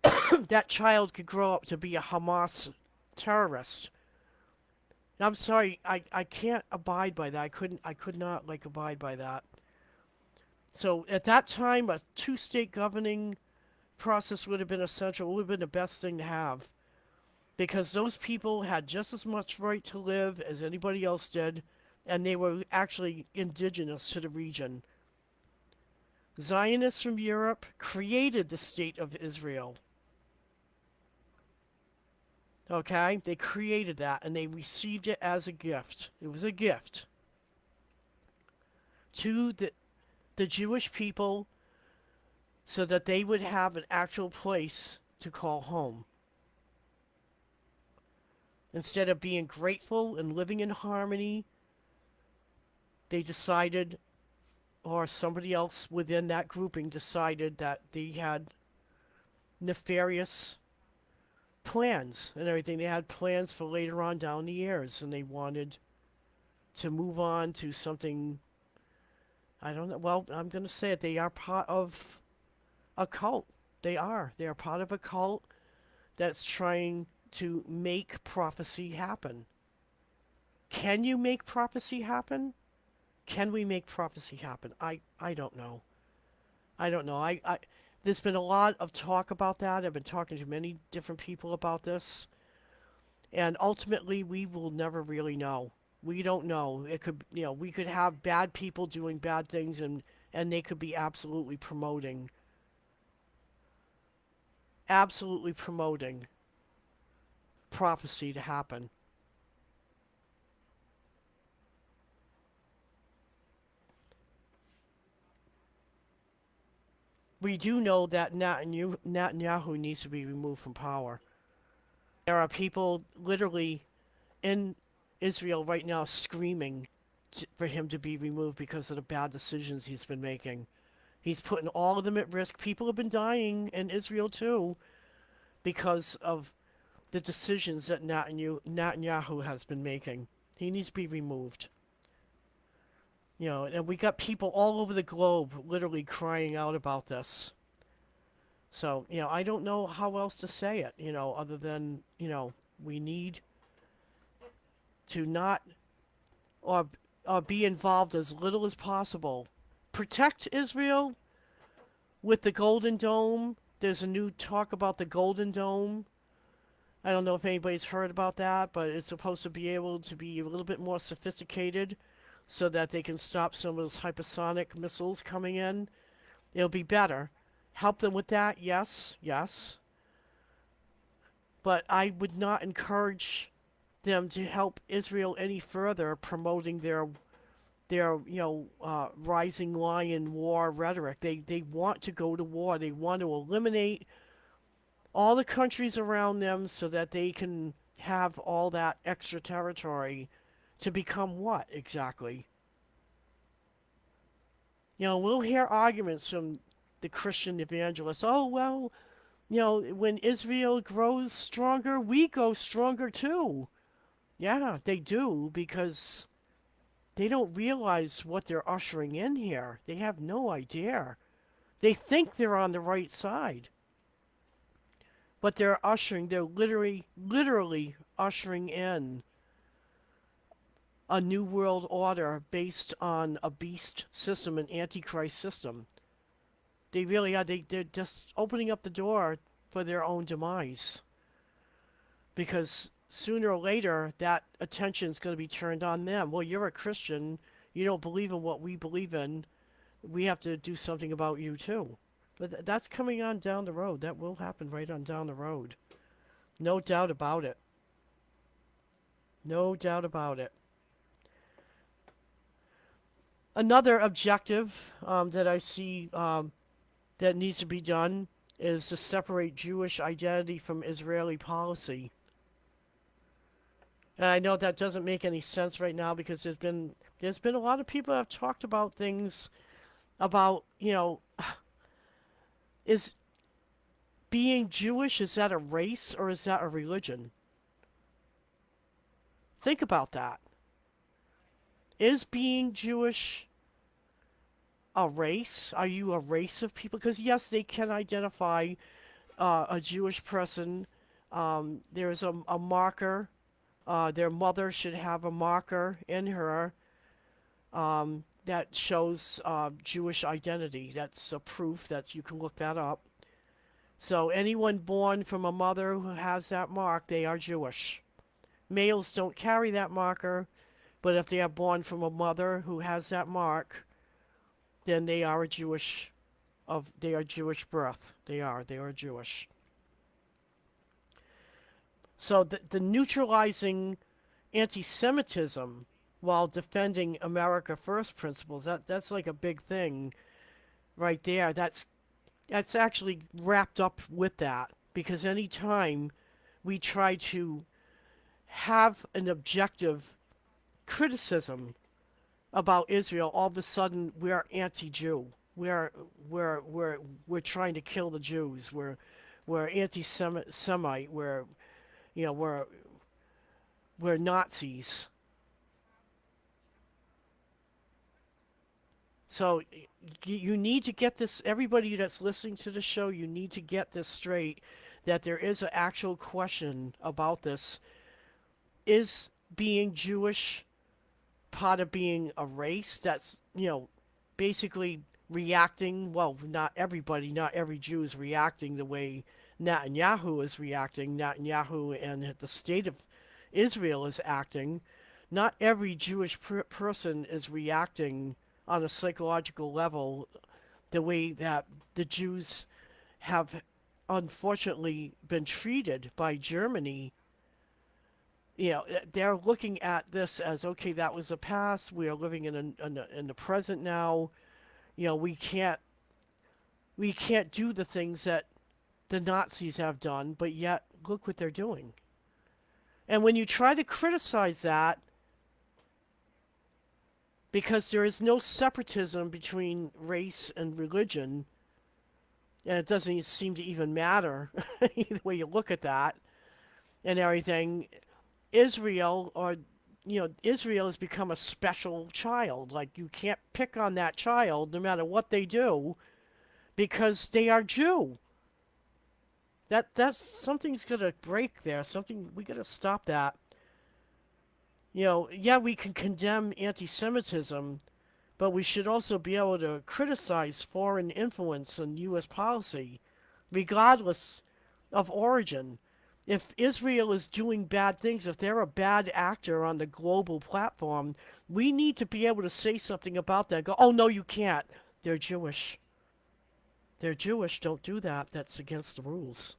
could grow up to be a Hamas terrorist. And I'm sorry, I can't abide by that. I could not abide by that. So at that time, a two-state governing process would have been essential. It would have been the best thing to have because those people had just as much right to live as anybody else did, and they were actually indigenous to the region. Zionists from Europe created the state of Israel. Okay? They created that and they received it as a gift. It was a gift to the Jewish people so that they would have an actual place to call home. Instead of being grateful and living in harmony, they decided, or somebody else within that grouping decided, that they had nefarious plans and everything. They had plans for later on down the years, and they wanted to move on to something. I don't know. Well, I'm going to say it. They are part of a cult. They are. They are part of a cult that's trying to make prophecy happen. Can you make prophecy happen? Can we make prophecy happen? I don't know. I don't know. There's been a lot of talk about that. I've been talking to many different people about this. And ultimately, we will never really know. We don't know. It could, we could have bad people doing bad things, and they could be absolutely promoting prophecy to happen. We do know that Netanyahu needs to be removed from power. There are people literally in Israel right now screaming for him to be removed because of the bad decisions he's been making. He's putting all of them at risk. People have been dying in Israel too because of the decisions that Netanyahu has been making. He needs to be removed. And we got people all over the globe literally crying out about this. So, I don't know how else to say it, other than, we need to not or, or be involved as little as possible. Protect Israel with the Golden Dome. There's a new talk about the Golden Dome. I don't know if anybody's heard about that, but it's supposed to be able to be a little bit more sophisticated so that they can stop some of those hypersonic missiles coming in. It'll be better. Help them with that, yes, yes. But I would not encourage them to help Israel any further promoting their rising lion war rhetoric. They want to go to war. They want to eliminate all the countries around them so that they can have all that extra territory to become what exactly? We'll hear arguments from the Christian evangelists. Oh, well, when Israel grows stronger, we go stronger too. Yeah, they do, because they don't realize what they're ushering in here. They have no idea. They think they're on the right side. But they're literally ushering in a new world order based on a beast system, an antichrist system. They really are. They're just opening up the door for their own demise. Because sooner or later, that attention is going to be turned on them. Well, you're a Christian. You don't believe in what we believe in. We have to do something about you, too. But that's coming on down the road. That will happen right on down the road. No doubt about it. No doubt about it. Another objective that I see that needs to be done is to separate Jewish identity from Israeli policy. And I know that doesn't make any sense right now because there's been a lot of people that have talked about things about, is being Jewish, is that a race or is that a religion? Think about that. Is being Jewish a race? Are you a race of people? Because yes, they can identify a Jewish person. There's a marker. Their mother should have a marker in her that shows Jewish identity. That's a proof. You can look that up. So anyone born from a mother who has that mark, they are Jewish. Males don't carry that marker, but if they are born from a mother who has that mark, then they are Jewish birth. They are Jewish. So the neutralizing anti-Semitism while defending America First principles, that's like a big thing right there. That's actually wrapped up with that, because any time we try to have an objective criticism about Israel, all of a sudden we're anti-Jew. We're we're we're we're trying to kill the Jews. We're anti-Semite. You know we're Nazis. So you need to get this. Everybody that's listening to the show, you need to get this straight. That there is an actual question about this. Is being Jewish part of being a race that's, basically reacting? Well, not everybody, not every Jew is reacting the way Netanyahu is reacting. Netanyahu and the state of Israel is acting. Not every Jewish person is reacting on a psychological level the way that the Jews have unfortunately been treated by Germany. They're looking at this as, okay, that was the past. We are living in the present now. We can't do the things that the Nazis have done, but yet look what they're doing. And when you try to criticize that, because there is no separatism between race and religion, and it doesn't seem to even matter either way you look at that and everything. Israel has become a special child. Like, you can't pick on that child no matter what they do because they are Jew. That's something's gonna break there. Something, we gotta stop that. Yeah, we can condemn anti-Semitism, but we should also be able to criticize foreign influence in U.S. policy, regardless of origin. If Israel is doing bad things, if they're a bad actor on the global platform, we need to be able to say something about that. Go, oh, no, you can't. They're Jewish. They're Jewish. Don't do that. That's against the rules.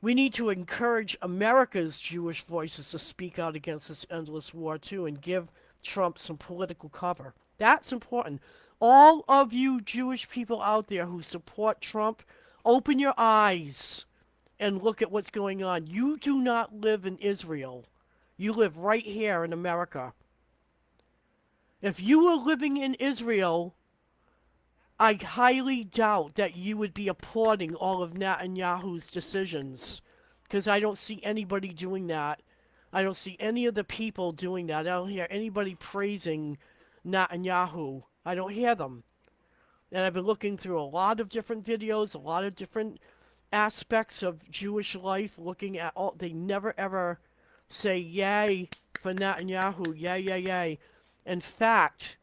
We need to encourage America's Jewish voices to speak out against this endless war, too, and give Trump some political cover. That's important. All of you Jewish people out there who support Trump, open your eyes and look at what's going on. You do not live in Israel. You live right here in America. If you were living in Israel, I highly doubt that you would be applauding all of Netanyahu's decisions, because I don't see anybody doing that. I don't see any of the people doing that. I don't hear anybody praising Netanyahu. I don't hear them. And I've been looking through a lot of different videos, a lot of different aspects of Jewish life, looking at all. They never ever say yay for Netanyahu, yay, yay, yay. In fact,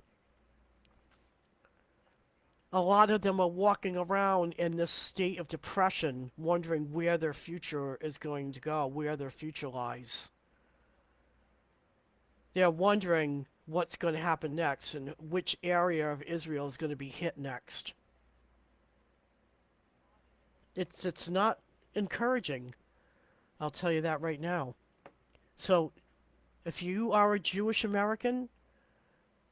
a lot of them are walking around in this state of depression, wondering where their future is going to go, where their future lies. They're wondering what's going to happen next and which area of Israel is going to be hit next. It's not encouraging. I'll tell you that right now. So, if you are a Jewish American,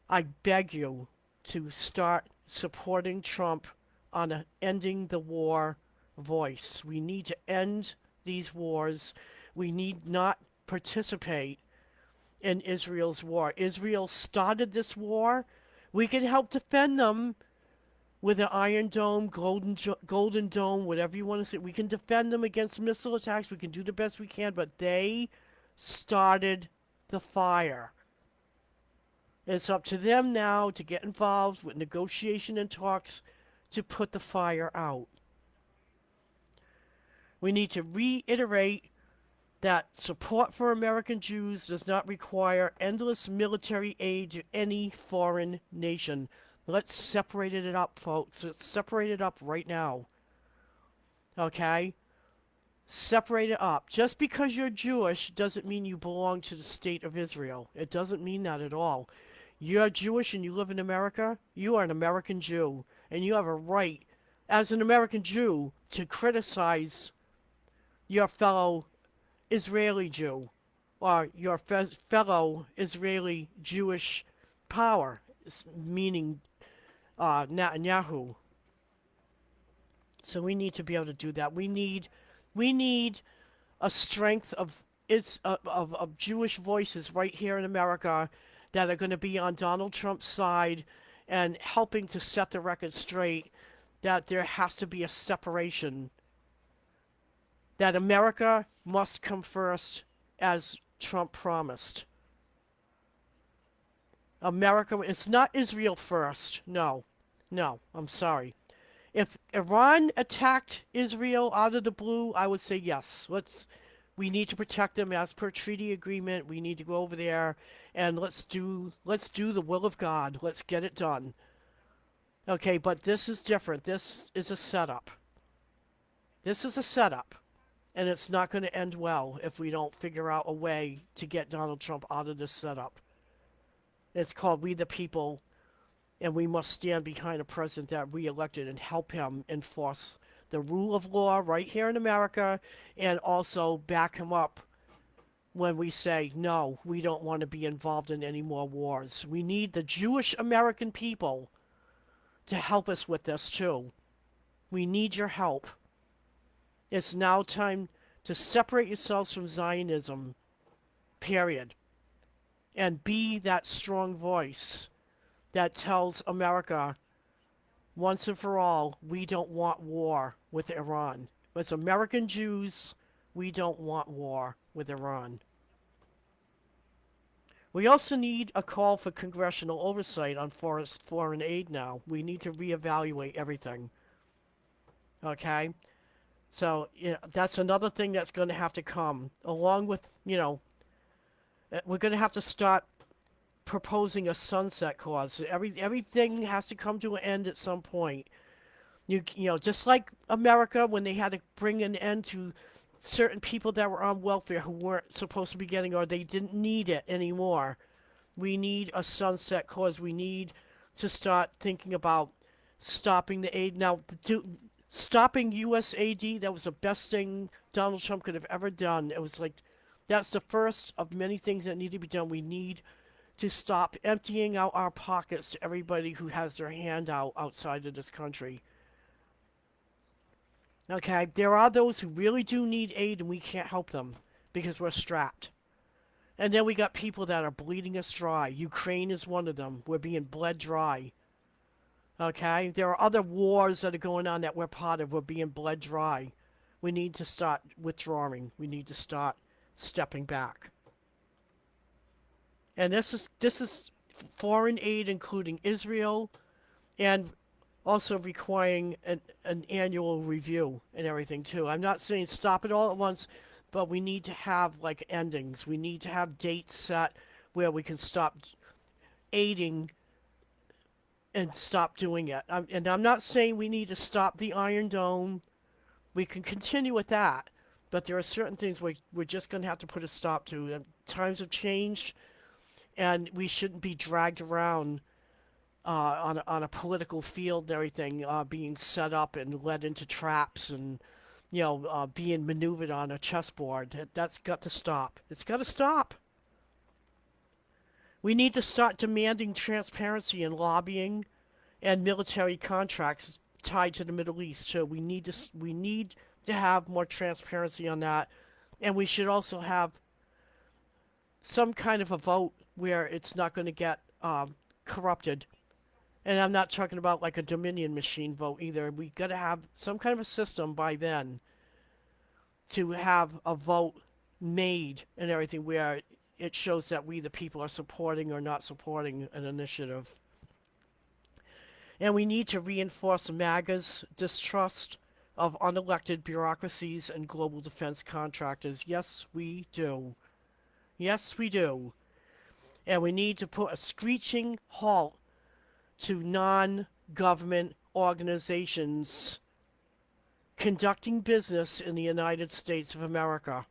I beg you to start supporting Trump on a ending the war voice. We need to end these wars. We need not participate in Israel's war. Israel started this war. We can help defend them with an Iron Dome, Golden Dome, whatever you want to say. We can defend them against missile attacks. We can do the best we can, but they started the fire. It's up to them now to get involved with negotiation and talks to put the fire out. We need to reiterate that support for American Jews does not require endless military aid to any foreign nation. Let's separate it up, folks. Let's separate it up right now. Okay? Separate it up. Just because you're Jewish doesn't mean you belong to the state of Israel. It doesn't mean that at all. You're Jewish and you live in America, you are an American Jew. And you have a right, as an American Jew, to criticize your fellow Israeli Jew or your fellow Israeli Jewish power, meaning Netanyahu. So we need to be able to do that. We need a strength of of Jewish voices right here in America that are going to be on Donald Trump's side and helping to set the record straight that there has to be a separation, that America must come first as Trump promised. America, it's not Israel first. No, no, I'm sorry. If Iran attacked Israel out of the blue, I would say yes. We need to protect them as per treaty agreement. We need to go over there and let's do the will of God. Let's get it done. Okay, but this is different. This is a setup. This is a setup. And it's not going to end well if we don't figure out a way to get Donald Trump out of this setup. It's called We the People, and we must stand behind a president that we elected and help him enforce the rule of law right here in America, and also back him up when we say, no, we don't want to be involved in any more wars. We need the Jewish American people to help us with this too. We need your help. It's now time to separate yourselves from Zionism, period, and be that strong voice that tells America once and for all, we don't want war with Iran. As American Jews, we don't want war with Iran. We also need a call for congressional oversight on foreign aid now. We need to reevaluate everything. Okay? So, that's another thing that's going to have to come, along with, we're going to have to start proposing a sunset clause. Everything has to come to an end at some point. Just like America, when they had to bring an end to certain people that were on welfare who weren't supposed to be getting, or they didn't need it anymore. We need a sunset clause. We need to start thinking about stopping the aid. Now, stopping USAID, that was the best thing Donald Trump could have ever done. It was like, that's the first of many things that need to be done. We need to stop emptying out our pockets to everybody who has their hand out outside of this country. Okay, there are those who really do need aid and we can't help them because we're strapped. And then we got people that are bleeding us dry. Ukraine is one of them. We're being bled dry. Okay, there are other wars that are going on that we're part of. We're being bled dry. We need to start withdrawing. We need to start stepping back. And this is foreign aid, including Israel, and also requiring an annual review and everything too. I'm not saying stop it all at once, but we need to have like endings. We need to have dates set where we can stop aiding and stop doing it. And I'm not saying we need to stop the Iron Dome. We can continue with that, but there are certain things we're just going to have to put a stop to. Times have changed, and we shouldn't be dragged around on a political field and everything, being set up and led into traps and, being maneuvered on a chessboard. That's got to stop. It's got to stop. We need to start demanding transparency in lobbying and military contracts tied to the Middle East. So we need to have more transparency on that, and we should also have some kind of a vote where it's not going to get corrupted. And I'm not talking about like a Dominion machine vote either. We got to have some kind of a system by then to have a vote made and everything where it shows that we, the people, are supporting or not supporting an initiative. And we need to reinforce MAGA's distrust of unelected bureaucracies and global defense contractors. Yes, we do. Yes, we do. And we need to put a screeching halt to non-government organizations conducting business in the United States of America.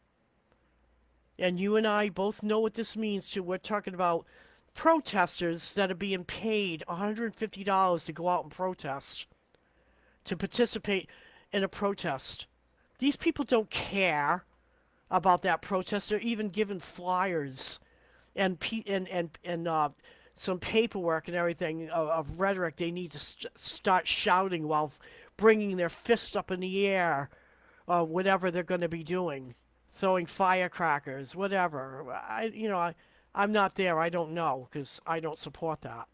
And you and I both know what this means too. We're talking about protesters that are being paid $150 to go out and protest, to participate in a protest. These people don't care about that protest. They're even given flyers and some paperwork and everything of rhetoric they need to start shouting while bringing their fist up in the air, whatever they're going to be doing. throwing firecrackers, whatever. I'm not there. I don't know because I don't support that.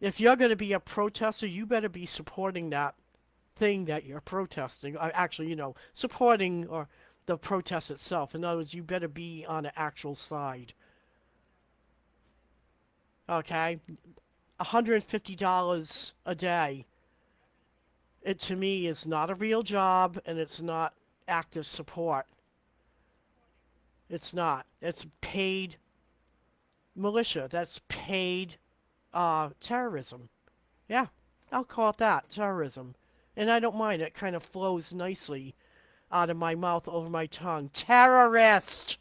If you're going to be a protester, you better be supporting that thing that you're protesting. Actually, supporting or the protest itself. In other words, you better be on the actual side. Okay? $150 a day. It to me is not a real job and it's not active support. It's not. It's paid militia. That's paid terrorism. Yeah, I'll call it that, terrorism. And I don't mind. It kind of flows nicely out of my mouth over my tongue. Terrorist!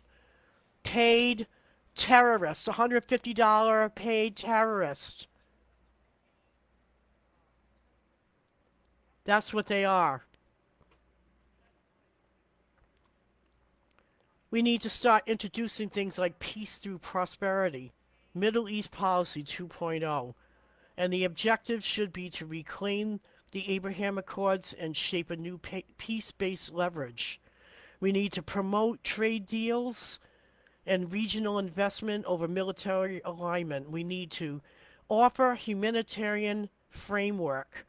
Paid terrorist. $150 paid terrorist. That's what they are. We need to start introducing things like peace through prosperity, Middle East Policy 2.0, and the objective should be to reclaim the Abraham Accords and shape a new peace-based leverage. We need to promote trade deals and regional investment over military alignment. We need to offer humanitarian framework.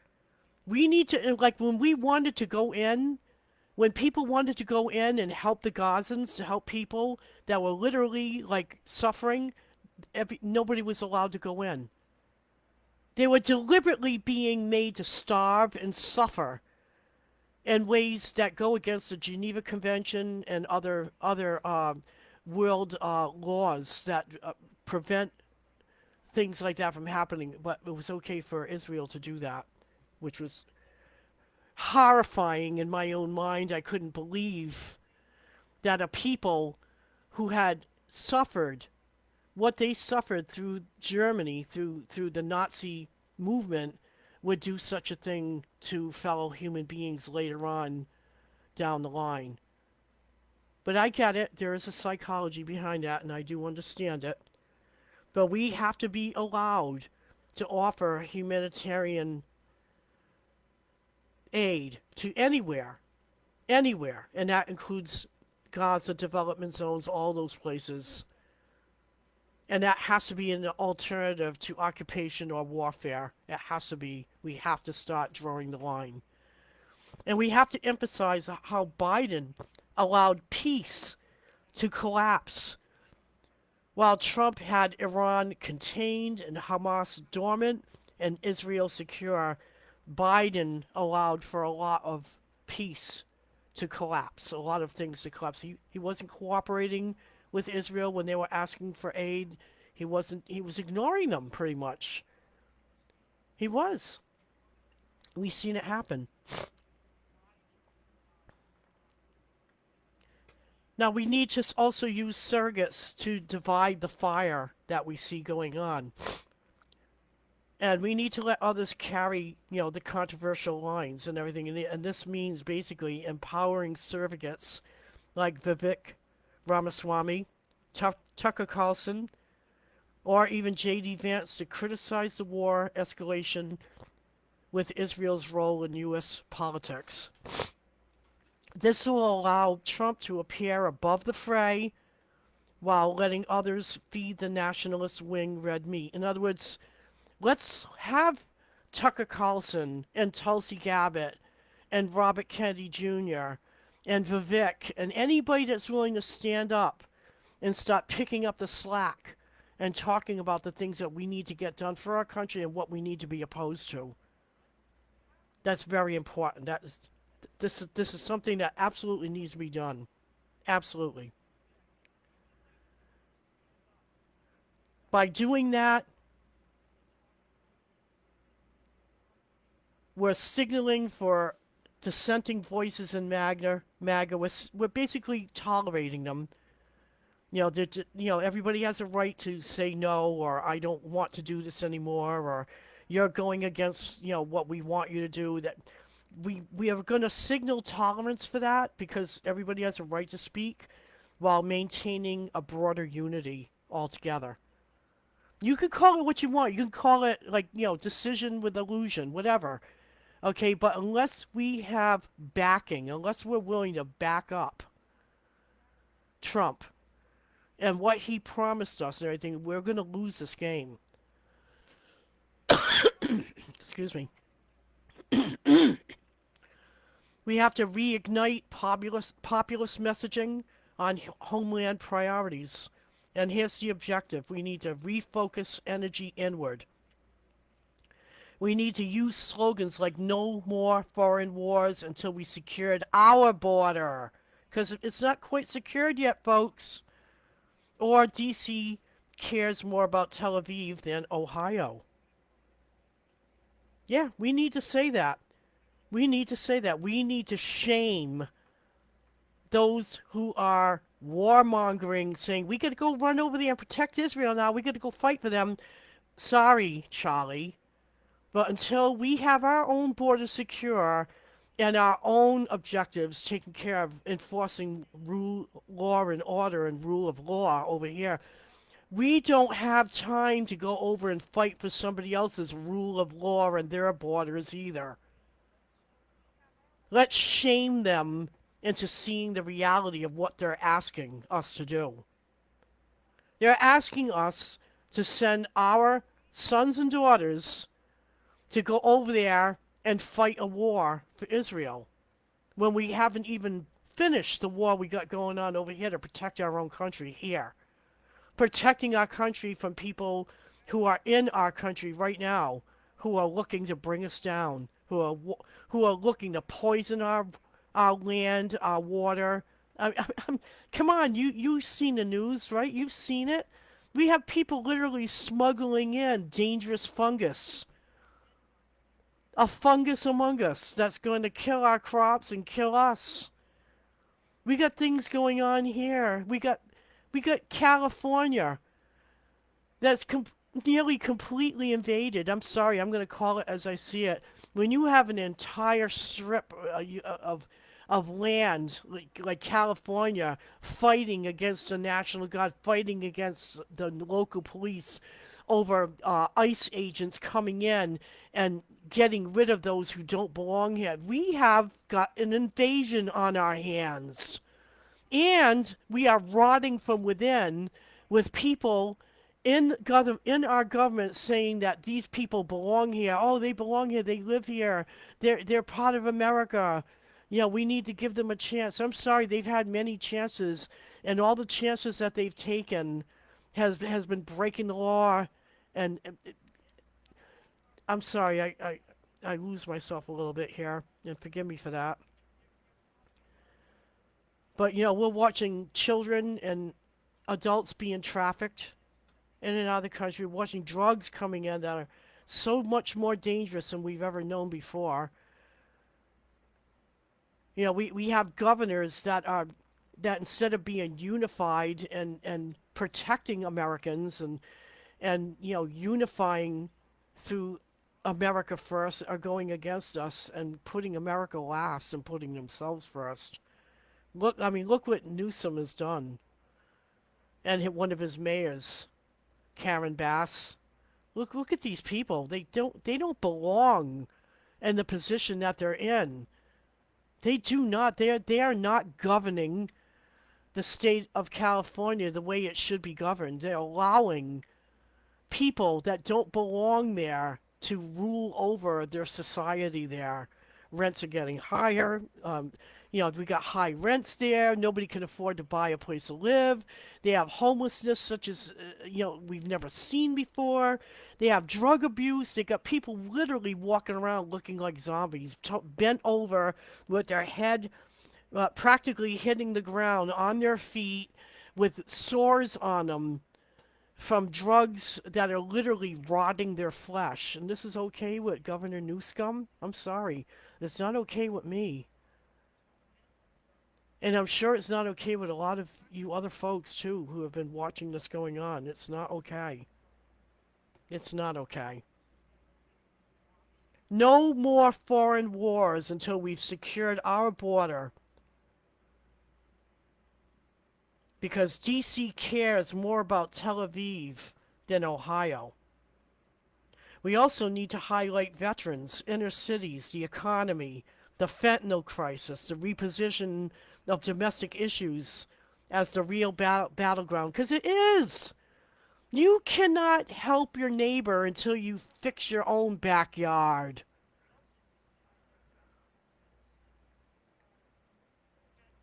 We need to, like when we wanted to go in, when people wanted to go in and help the Gazans, to help people that were literally like suffering, nobody was allowed to go in. They were deliberately being made to starve and suffer in ways that go against the Geneva Convention and other world laws that prevent things like that from happening. But it was okay for Israel to do that, which was horrifying in my own mind. I couldn't believe that a people who had suffered what they suffered through Germany, through the Nazi movement, would do such a thing to fellow human beings later on down the line. But I get it. There is a psychology behind that, and I do understand it. But we have to be allowed to offer humanitarian aid to anywhere, and that includes Gaza development zones, all those places. And that has to be an alternative to occupation or warfare. It has to be. We have to start drawing the line. And we have to emphasize how Biden allowed peace to collapse while Trump had Iran contained and Hamas dormant and Israel secure. Biden allowed for a lot of peace to collapse, a lot of things to collapse. He wasn't cooperating with Israel when they were asking for aid. He was ignoring them pretty much. He was. We've seen it happen. Now we need to also use surrogates to divide the fire that we see going on. And we need to let others carry, the controversial lines and everything. And this means basically empowering surrogates like Vivek Ramaswamy, Tucker Carlson, or even J.D. Vance to criticize the war escalation with Israel's role in U.S. politics. This will allow Trump to appear above the fray while letting others feed the nationalist wing red meat. In other words, let's have Tucker Carlson and Tulsi Gabbard and Robert Kennedy Jr. and Vivek and anybody that's willing to stand up and start picking up the slack and talking about the things that we need to get done for our country and what we need to be opposed to. That's very important. This is something that absolutely needs to be done. Absolutely. By doing that, we're signaling for dissenting voices in MAGA. We're basically tolerating them. Everybody has a right to say no, or I don't want to do this anymore, or you're going against, what we want you to do. That we are going to signal tolerance for that because everybody has a right to speak while maintaining a broader unity altogether. You can call it what you want. You can call it decision with illusion, whatever. Okay, but unless we have backing, unless we're willing to back up Trump and what he promised us and everything, we're going to lose this game. Excuse me. We have to reignite populist messaging on homeland priorities. And here's the objective. We need to refocus energy inward. We need to use slogans like no more foreign wars until we secured our border. Because it's not quite secured yet, folks. Or DC cares more about Tel Aviv than Ohio. Yeah, we need to say that. We need to say that. We need to shame those who are warmongering, saying, we got to go run over there and protect Israel now. We got to go fight for them. Sorry, Charlie. But until we have our own borders secure and our own objectives taken care of, enforcing rule, law and order and rule of law over here, we don't have time to go over and fight for somebody else's rule of law and their borders either. Let's shame them into seeing the reality of what they're asking us to do. They're asking us to send our sons and daughters to go over there and fight a war for Israel when we haven't even finished the war we got going on over here to protect our own country here. Protecting our country from people who are in our country right now, who are looking to bring us down, who are looking to poison our land, our water. Come on, you've seen the news, right? You've seen it. We have people literally smuggling in dangerous fungus. A fungus among us that's going to kill our crops and kill us. We got things going on here. We got California that's nearly completely invaded. I'm sorry, I'm going to call it as I see it. When you have an entire strip of land like California fighting against the National Guard, fighting against the local police over ICE agents coming in and getting rid of those who don't belong here. We have got an invasion on our hands. And we are rotting from within with people in our government saying that these people belong here. Oh, they belong here. They live here. They're part of America. You know, we need to give them a chance. I'm sorry, they've had many chances, and all the chances that they've taken has been breaking the law. And I'm sorry, I lose myself a little bit here, and forgive me for that. But, you know, we're watching children and adults being trafficked in and out of the country, watching drugs coming in that are so much more dangerous than we've ever known before. You know, we have governors that instead of being unified and protecting Americans and you know, unifying through America first, are going against us and putting America last and putting themselves first. Look what Newsom has done. And one of his mayors, Karen Bass. Look at these people. They don't belong in the position that they're in. They do not. They are not governing the state of California the way it should be governed. They're allowing people that don't belong there to rule over their society there. Rents are getting higher. You know, we got high rents there. Nobody can afford to buy a place to live. They have homelessness such as, you know, we've never seen before. They have drug abuse. They got people literally walking around looking like zombies, bent over with their head practically hitting the ground on their feet with sores on them from drugs that are literally rotting their flesh. And this is okay with Governor Newsom? I'm sorry. It's not okay with me. And I'm sure it's not okay with a lot of you other folks, too, who have been watching this going on. It's not okay. It's not okay. No more foreign wars until we've secured our border. Because D.C. cares more about Tel Aviv than Ohio. We also need to highlight veterans, inner cities, the economy, the fentanyl crisis, the reposition of domestic issues as the real battleground, because it is. You cannot help your neighbor until you fix your own backyard.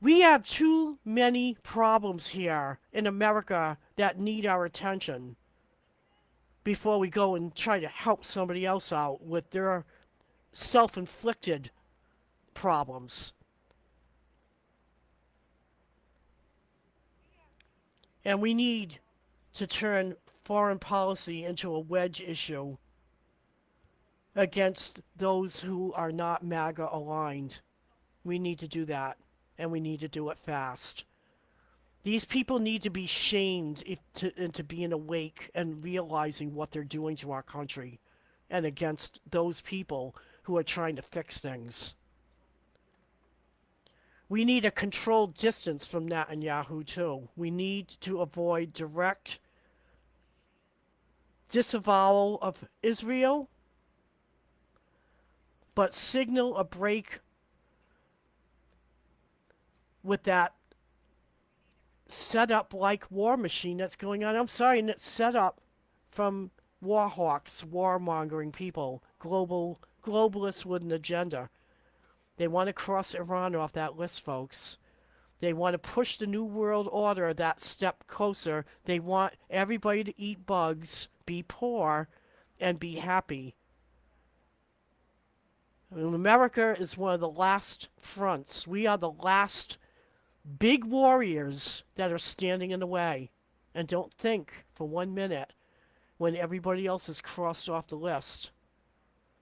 We have too many problems here in America that need our attention before we go and try to help somebody else out with their self inflicted problems. And we need to turn foreign policy into a wedge issue against those who are not MAGA aligned. We need to do that, and we need to do it fast. These people need to be shamed into being awake and realizing what they're doing to our country and against those people who are trying to fix things. We need a controlled distance from Netanyahu, too. We need to avoid direct disavowal of Israel, but signal a break with that set up like war machine that's going on. I'm sorry, and it's set up from war hawks, warmongering people, globalists with an agenda. They want to cross Iran off that list, folks. They want to push the New World Order that step closer. They want everybody to eat bugs, be poor, and be happy. I mean, America is one of the last fronts. We are the last big warriors that are standing in the way. And don't think for 1 minute when everybody else is crossed off the list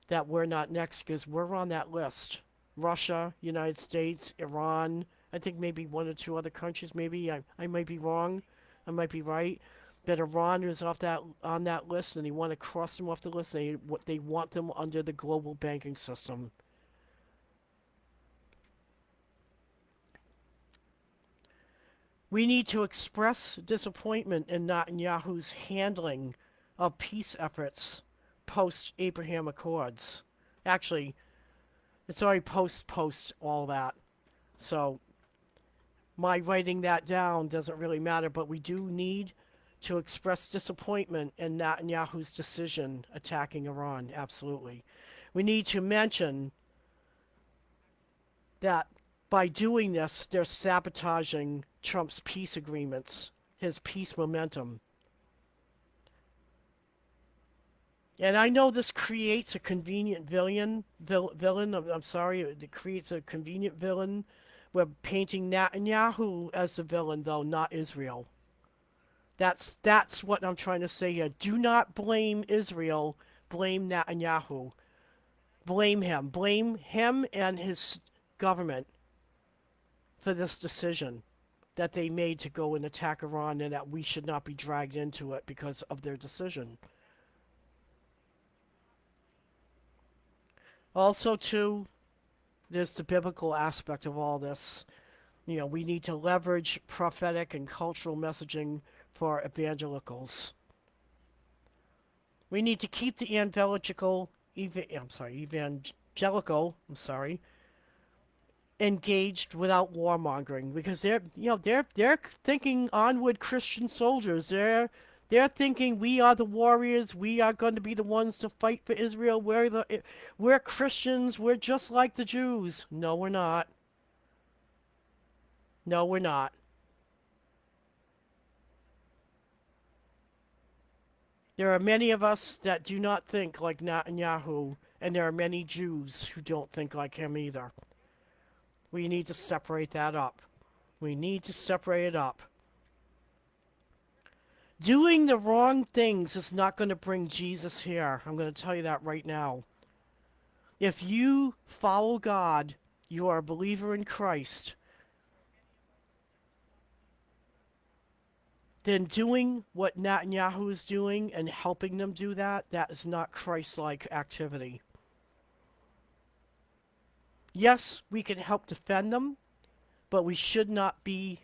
that we're not next, because we're on that list. Russia, United States, Iran, I think maybe one or two other countries, maybe. I might be wrong. I might be right. But Iran is on that list, and they want to cross them off the list. They want them under the global banking system. We need to express disappointment in Netanyahu's handling of peace efforts post-Abraham Accords. Actually, it's already post all that. So my writing that down doesn't really matter, but we do need to express disappointment in Netanyahu's decision attacking Iran. Absolutely. We need to mention that by doing this, they're sabotaging Trump's peace agreements, his peace momentum. And I know this creates a convenient villain. I'm sorry, it creates a convenient villain. We're painting Netanyahu as the villain, though, not Israel. That's what I'm trying to say here. Do not blame Israel. Blame Netanyahu. Blame him. Blame him and his government for this decision that they made to go and attack Iran, and that we should not be dragged into it because of their decision. Also, too, there's the biblical aspect of all this. You know, we need to leverage prophetic and cultural messaging for evangelicals. We need to keep the evangelical, engaged without warmongering, because they're thinking onward Christian soldiers. They're thinking we are the warriors. We are going to be the ones to fight for Israel. We're Christians. We're just like the Jews. No, we're not. No, we're not. There are many of us that do not think like Netanyahu, and there are many Jews who don't think like him either. We need to separate that up. We need to separate it up. Doing the wrong things is not going to bring Jesus here. I'm going to tell you that right now. If you follow God, you are a believer in Christ, then doing what Netanyahu is doing and helping them do that, that is not Christ-like activity. Yes, we can help defend them, but we should not be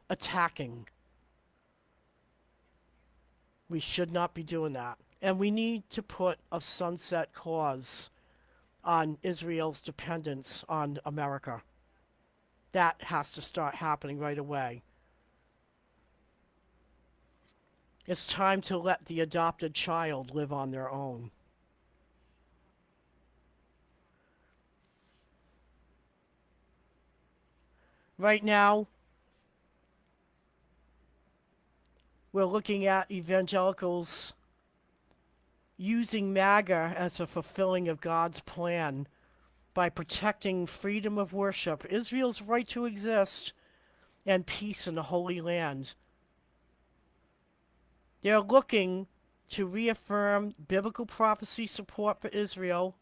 attacking. We should not be doing that. And we need to put a sunset clause on Israel's dependence on America. That has to start happening right away. It's time to let the adopted child live on their own. Right now, we're looking at evangelicals using MAGA as a fulfilling of God's plan by protecting freedom of worship, Israel's right to exist, and peace in the Holy Land. They're looking to reaffirm biblical prophecy support for Israel.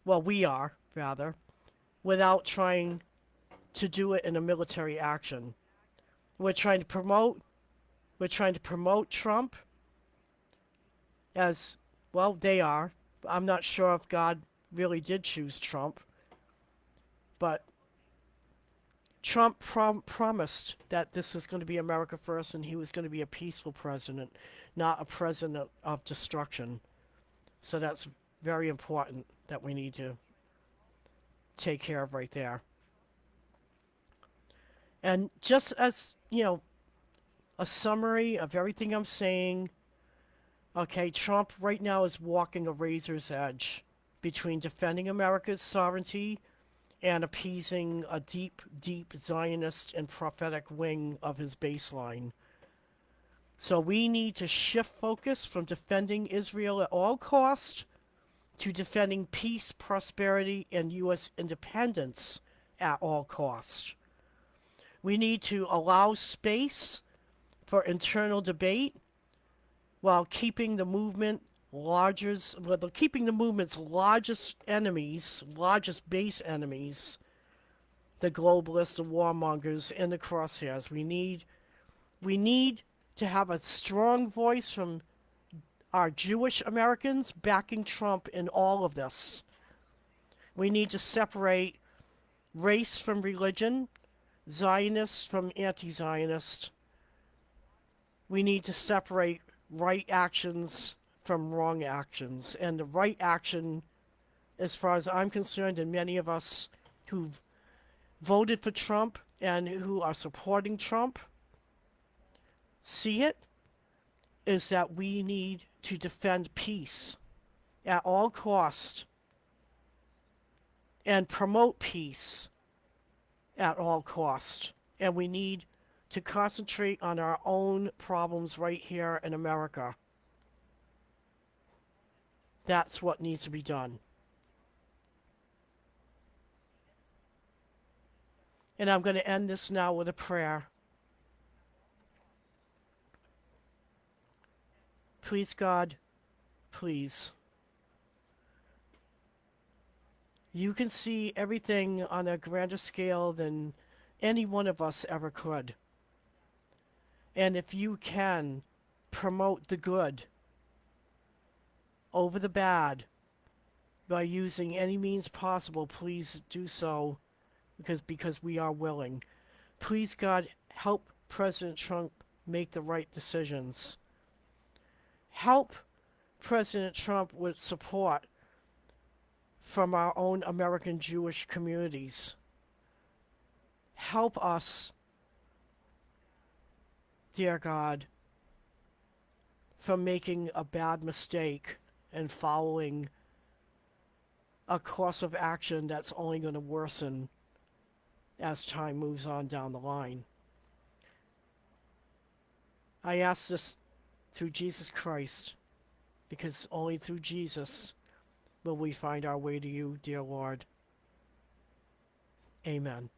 Well, we are, rather, without trying to do it in a military action. We're trying to promote Trump as, well, they are. I'm not sure if God really did choose Trump, but Trump promised that this was going to be America first and he was going to be a peaceful president, not a president of destruction. So that's very important that we need to take care of right there. And just as, a summary of everything I'm saying, okay, Trump right now is walking a razor's edge between defending America's sovereignty and appeasing a deep, deep Zionist and prophetic wing of his baseline. So we need to shift focus from defending Israel at all cost to defending peace, prosperity, and U.S. independence at all cost. We need to allow space for internal debate while keeping the movement's largest enemies, largest base enemies, the globalists, the warmongers, in the crosshairs. We need to have a strong voice from our Jewish Americans backing Trump in all of this. We need to separate race from religion, Zionists from anti-Zionist. We need to separate right actions from wrong actions. And the right action, as far as I'm concerned, and many of us who've voted for Trump and who are supporting Trump see it, is that we need to defend peace at all cost and promote peace at all cost. And we need to concentrate on our own problems right here in America. That's what needs to be done. And I'm going to end this now with a prayer. Please, God, please. You can see everything on a grander scale than any one of us ever could. And if you can promote the good over the bad by using any means possible, please do so because we are willing. Please, God, help President Trump make the right decisions. Help President Trump with support from our own American Jewish communities. Help us, dear God, from making a bad mistake and following a course of action that's only going to worsen as time moves on down the line. I ask this through Jesus Christ, because only through Jesus will we find our way to you, dear Lord. Amen.